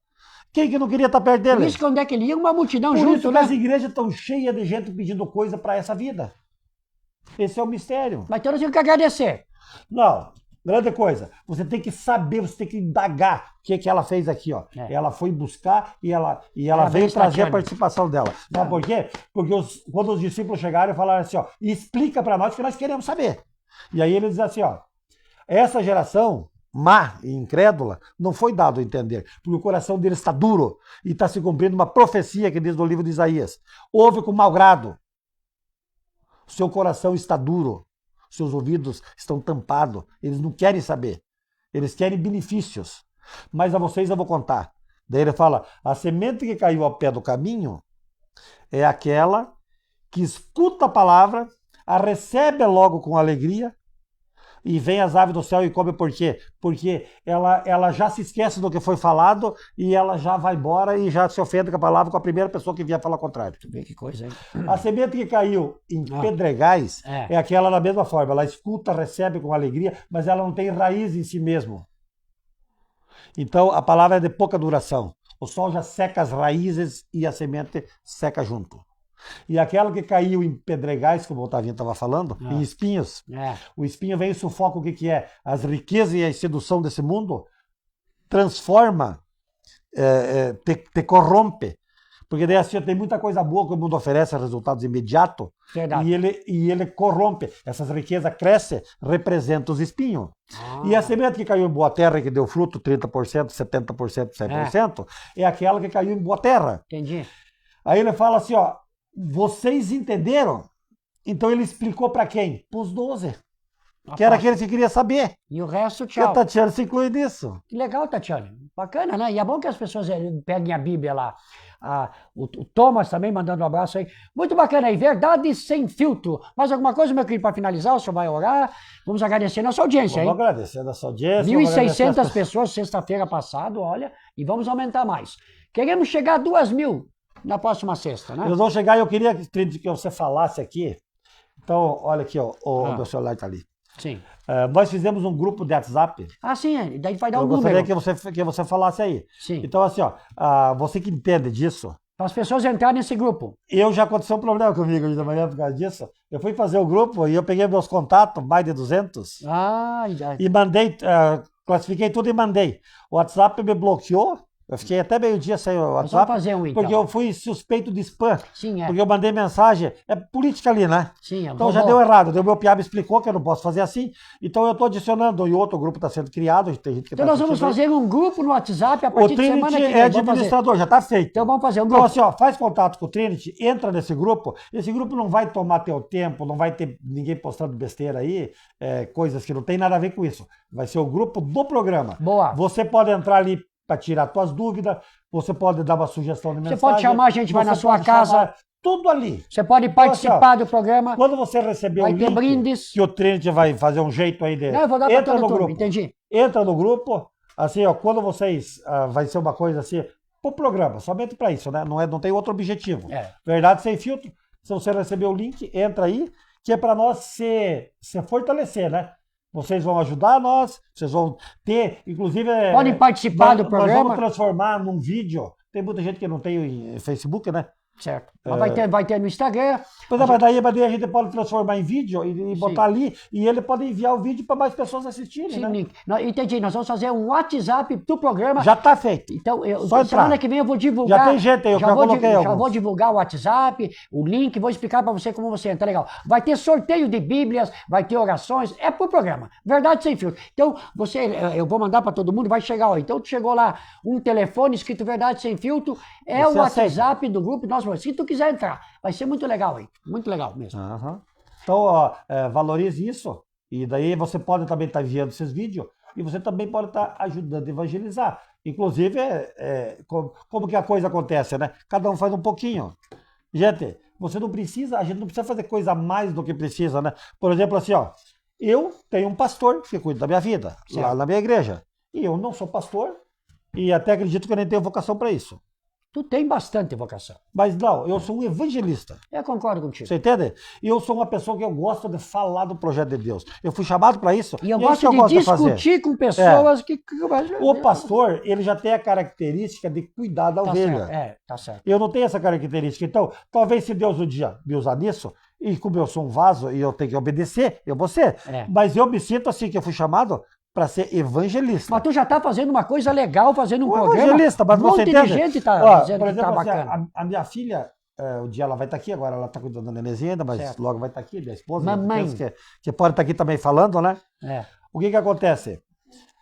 Quem que não queria estar perto Por dele? isso que onde é que ele ia, uma multidão Por junto, isso que né? as igrejas estão cheias de gente pedindo coisa para essa vida. Esse é o mistério. Mas então nós temos que agradecer. Não, grande coisa. Você tem que saber, você tem que indagar o que ela fez aqui, ó. É. Ela foi buscar e ela Parabéns, veio trazer Tatiana. a participação dela. Sabe por quê? Porque quando os discípulos chegaram e falaram assim, ó, explica para nós o que nós queremos saber. E aí ele diz assim, ó, essa geração má e incrédula não foi dado a entender, porque o coração deles está duro e está se cumprindo uma profecia que diz no livro de Isaías. Ouve com mau grado. Seu coração está duro, seus ouvidos estão tampados, eles não querem saber, eles querem benefícios. Mas a vocês eu vou contar. Daí ele fala, a semente que caiu ao pé do caminho é aquela que escuta a palavra, a recebe logo com alegria, e vem as aves do céu e come por quê? Porque ela já se esquece do que foi falado e ela já vai embora e já se ofende com a palavra com a primeira pessoa que vier falar contrário. Tu vê que coisa, hein? A semente que caiu em Ah. pedregais É. é aquela da mesma forma. Ela escuta, recebe com alegria, mas ela não tem raiz em si mesmo. Então a palavra é de pouca duração. O sol já seca as raízes e a semente seca junto. E aquela que caiu em pedregais, como o Otavinho estava falando, Ah. em espinhos, É. o espinho vem e sufoca o que é? As riquezas e a sedução desse mundo transforma, te corrompe. Porque daí assim, tem muita coisa boa que o mundo oferece, resultados imediatos, Verdade. e ele corrompe. Essas riquezas crescem, representam os espinhos. Ah. E a semente que caiu em boa terra e que deu fruto 30%, 70%, 100%, é aquela que caiu em boa terra. Entendi. Aí ele fala assim, ó, vocês entenderam? Então ele explicou para quem? Para os 12, que era aqueles que queria saber. E o resto, Que a tchau. Tatiana se inclui nisso. Que legal, Tatiana. Bacana, né? E é bom que as pessoas peguem a Bíblia lá. O Thomas também mandando um abraço aí. Muito bacana aí. Verdade sem filtro. Mais alguma coisa, meu querido, para finalizar? O senhor vai orar? Vamos agradecer nossa audiência, Vamos hein? agradecer a nossa audiência. vamos agradecer 1.600 as pessoas sexta-feira passada, olha. E vamos aumentar mais. Queremos chegar a 2.000 na próxima sexta, né? Eles vão chegar e eu queria que você falasse aqui. Então, olha aqui, ó, o meu celular está ali. Sim. Nós fizemos um grupo de WhatsApp. Ah, sim. Daí vai dar Eu um gostaria número. que você falasse aí. Sim. Então, assim, ó, você que entende disso, Para as pessoas entrarem nesse grupo. já aconteceu um problema comigo hoje de manhã por causa disso. Eu fui fazer o grupo e eu peguei meus contatos, mais de 200, Ah, já. e mandei, classifiquei tudo e mandei. O WhatsApp me bloqueou. Eu fiquei até meio-dia sem o Nós vamos WhatsApp, fazer um, então. porque eu fui suspeito de spam. Sim, é. Porque eu mandei mensagem, é política ali, né? Sim, é. Então já deu errado. O meu piá me explicou que eu não posso fazer assim. Então eu estou adicionando. E outro grupo está sendo criado. Tem gente que Então tá nós vamos assistindo aí. fazer um grupo no WhatsApp a O partir de semana Trinity que vem. é Vamos fazer. administrador, já está feito. Então vamos fazer um Então grupo. assim, ó, faz contato com o Trinity, entra nesse grupo. Esse grupo não vai tomar teu tempo, não vai ter ninguém postando besteira aí, coisas que não tem nada a ver com isso. Vai ser o grupo do programa. Boa. Você pode entrar ali para tirar tuas dúvidas, você pode dar uma sugestão de mensagem. pode chamar, a gente vai na você sua pode casa. chamar, tudo ali. Você pode participar do programa. Quando você receber Vai o ter link, brindes. que o Trinity vai fazer um jeito aí de... Não, eu vou dar para entra todo no mundo, grupo. entendi. Entra no grupo, assim, ó, quando vocês... vai ser uma coisa assim, pro programa, somente para isso, né? Não tem outro objetivo. É. Verdade Sem Filtro, se você receber o link, entra aí, que é para nós se fortalecer, né? Vocês vão ajudar nós, vocês vão ter, inclusive... Podem participar do Nós programa. vamos transformar num vídeo. Tem muita gente que não tem Facebook, né? Certo. Mas vai ter no Instagram. Pois é, mas daí a gente pode transformar em vídeo e botar ali, e ele pode enviar o vídeo para mais pessoas assistirem, Sim, né? Nick. Entendi. Nós vamos fazer um WhatsApp do programa. Já tá feito. Então, Só entrar. semana que vem eu vou divulgar. Já tem gente aí, eu já coloquei já alguns. vou divulgar o WhatsApp, o link, vou explicar para você como você entra. Legal. Vai ter sorteio de Bíblias, vai ter orações, é pro programa. Verdade Sem Filtro. Então, eu vou mandar para todo mundo, vai chegar, ó. Então, chegou lá um telefone escrito Verdade Sem Filtro, é Você o aceita? WhatsApp do grupo. Nossa, se tu quiser entrar, vai ser muito legal aí. Muito legal mesmo. Aham. Então, ó, valorize isso. E daí você pode também estar enviando esses vídeos e você também pode estar ajudando a evangelizar. Inclusive, como que a coisa acontece, né? Cada um faz um pouquinho. Gente, a gente não precisa fazer coisa a mais do que precisa, né? Por exemplo, assim, ó, eu tenho um pastor que cuida da minha vida, Certo. lá na minha igreja. E eu não sou pastor e até acredito que eu nem tenho vocação para isso. Tu tem bastante vocação. Mas não, eu sou um evangelista. Eu concordo contigo. Você entende? E eu sou uma pessoa que eu gosto de falar do projeto de Deus. Eu fui chamado para isso. E eu é isso gosto que de fazer. discutir com pessoas que... O pastor, ele já tem a característica de cuidar da ovelha. Certo. Tá certo. Eu não tenho essa característica. Então, talvez se Deus um dia me usar nisso, e como eu sou um vaso e eu tenho que obedecer, eu vou ser. É. Mas eu me sinto assim, que eu fui chamado para ser evangelista. Mas tu já tá fazendo uma coisa legal, fazendo um programa. Evangelista, mas um você monte entende? de gente tá Ó, dizendo por que tá exemplo, assim, bacana. a minha filha, o dia ela vai estar aqui, agora ela está cuidando da nenenzinha ainda, mas Certo. logo vai estar aqui, minha esposa. Mamãe. Eu penso que pode estar aqui também falando, né? É. O que acontece?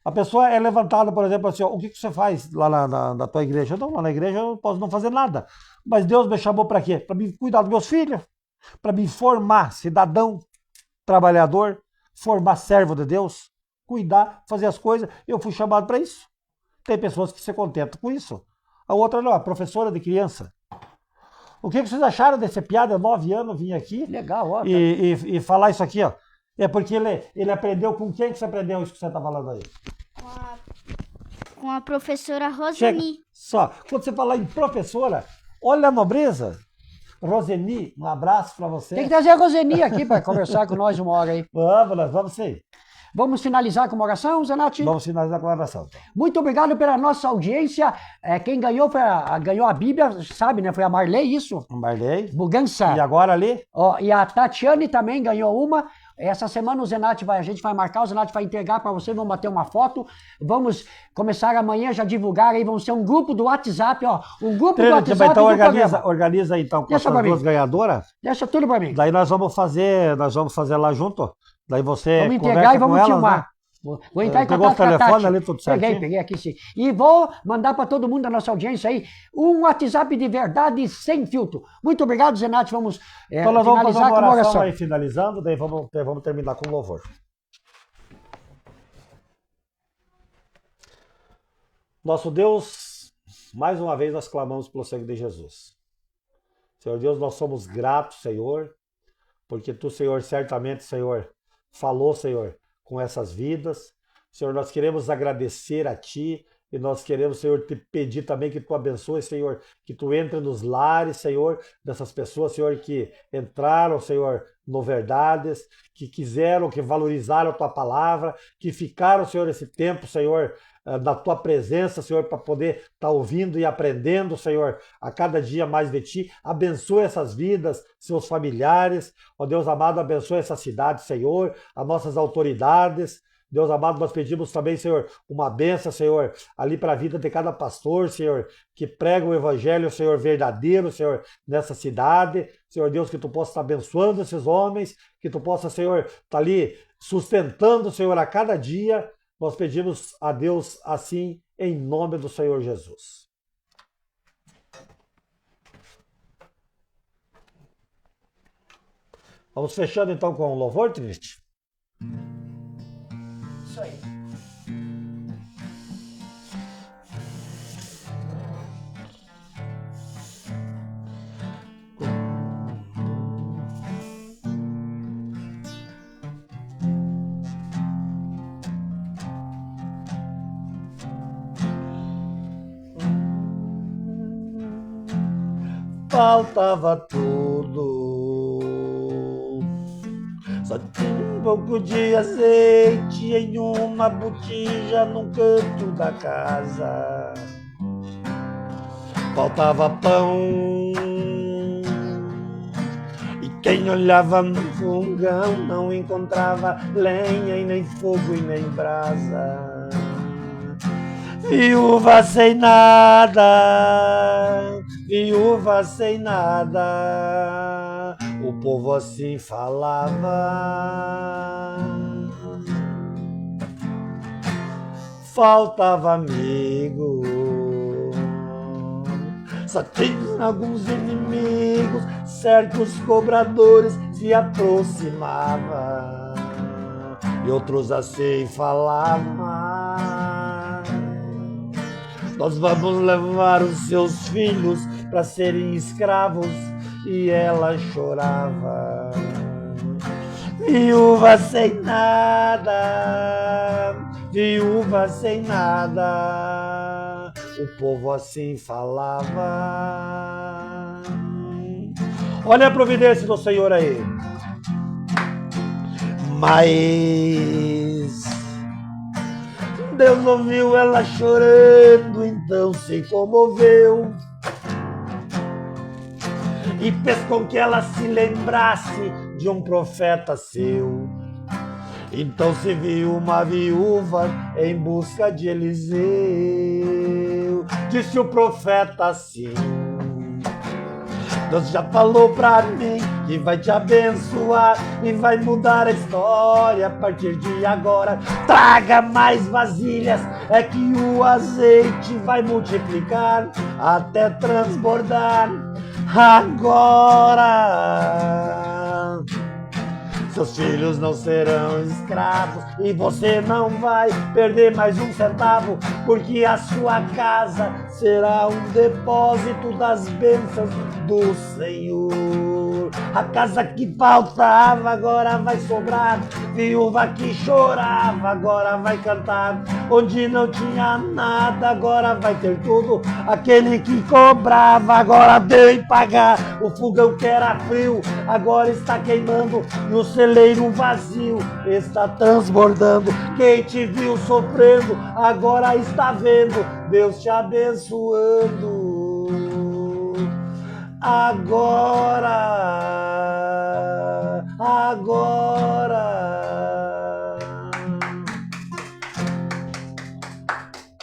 A pessoa é levantada, por exemplo, assim, ó, o que você faz lá na tua igreja? Não, lá na igreja eu não posso não fazer nada. Mas Deus me chamou para quê? Para me cuidar dos meus filhos, para me formar cidadão, trabalhador, formar servo de Deus, cuidar, fazer as coisas. Eu fui chamado para isso. Tem pessoas que se contentam com isso. A outra não, a professora de criança. O que vocês acharam desse piada? 9 anos, vim aqui Legal, ó. e falar isso aqui, ó. É porque ele aprendeu com quem que você aprendeu isso que você está falando aí? Com a professora Chega. Rosani. Só, quando você falar em professora, olha a nobreza. Roseni, um abraço para você. Tem que trazer a Roseni aqui para conversar com nós uma hora aí. Nós vamos sim. Vamos finalizar com uma oração, Zenati? Vamos finalizar com a oração. Muito obrigado pela nossa audiência. Quem ganhou ganhou a Bíblia, sabe, né? Foi a Marley, isso? Marley. Bugança. E agora ali? Ó, e a Tatiane também ganhou uma. Essa semana a gente vai marcar, o Zenati vai entregar para você, vamos bater uma foto. Vamos começar amanhã já divulgar aí, vamos ser um grupo do WhatsApp, ó. Um grupo do WhatsApp Então do programa. organiza então com Deixa essas pra mim. duas ganhadoras. Deixa tudo para mim. Daí nós vamos fazer lá junto. Daí você Vamos conversa entregar e com vamos elas, filmar. né? Vou entrar em Pegou contato o com a telefone Tati. ali, tudo certinho? Peguei aqui sim. E vou mandar para todo mundo da nossa audiência aí um WhatsApp de verdade sem filtro. Muito obrigado, Zenati. Vamos Então nós vamos fazer finalizar uma com uma oração oração. aí finalizando, daí vamos terminar com louvor. Nosso Deus, mais uma vez nós clamamos pelo sangue de Jesus. Senhor Deus, nós somos gratos, Senhor, porque Tu, Senhor, certamente, Senhor, falou, Senhor, com essas vidas. Senhor, nós queremos agradecer a Ti e nós queremos, Senhor, te pedir também que Tu abençoe, Senhor, que Tu entre nos lares, Senhor, dessas pessoas, Senhor, que entraram, Senhor, no Verdades, que quiseram, que valorizaram a Tua palavra, que ficaram, Senhor, esse tempo, Senhor, da Tua presença, Senhor, para poder estar ouvindo e aprendendo, Senhor, a cada dia mais de Ti. Abençoe essas vidas, seus familiares. Ó Deus amado, abençoe essa cidade, Senhor, as nossas autoridades. Deus amado, nós pedimos também, Senhor, uma bênção, Senhor, ali para a vida de cada pastor, Senhor, que prega o evangelho, Senhor, verdadeiro, Senhor, nessa cidade. Senhor Deus, que Tu possa estar abençoando esses homens, que Tu possa, Senhor, estar ali sustentando, Senhor, a cada dia. Nós pedimos a Deus assim, em nome do Senhor Jesus. Vamos fechando então com o louvor, Trinity? Isso aí. faltava tudo. Só tinha um pouco de azeite em uma botija num canto da casa. Faltava pão e quem olhava no fogão não encontrava lenha e nem fogo e nem brasa. Viúva sem nada, viúva sem nada, o povo assim falava. Faltava amigo, só tinha alguns inimigos, certos cobradores se aproximavam e outros assim falavam. Nós vamos levar os seus filhos para serem escravos, e ela chorava. Viúva sem nada, viúva sem nada, o povo assim falava. Olha a providência do Senhor aí. Mas Deus ouviu ela chorando, então se comoveu e fez com que ela se lembrasse de um profeta seu. Então se viu uma viúva em busca de Eliseu. Disse o profeta assim: Deus já falou pra mim que vai te abençoar e vai mudar a história a partir de agora. Traga mais vasilhas, é que o azeite vai multiplicar até transbordar. Agora seus filhos não serão escravos e você não vai perder mais um centavo, porque a sua casa será um depósito das bênçãos do Senhor. A casa que faltava agora vai sobrar, viúva que chorava agora vai cantar, onde não tinha nada agora vai ter tudo, aquele que cobrava agora veio pagar, o fogão que era frio agora está queimando e o celeiro vazio está transbordando. Quem te viu sofrendo agora está vendo Deus te abençoando. Agora.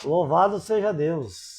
Louvado seja Deus.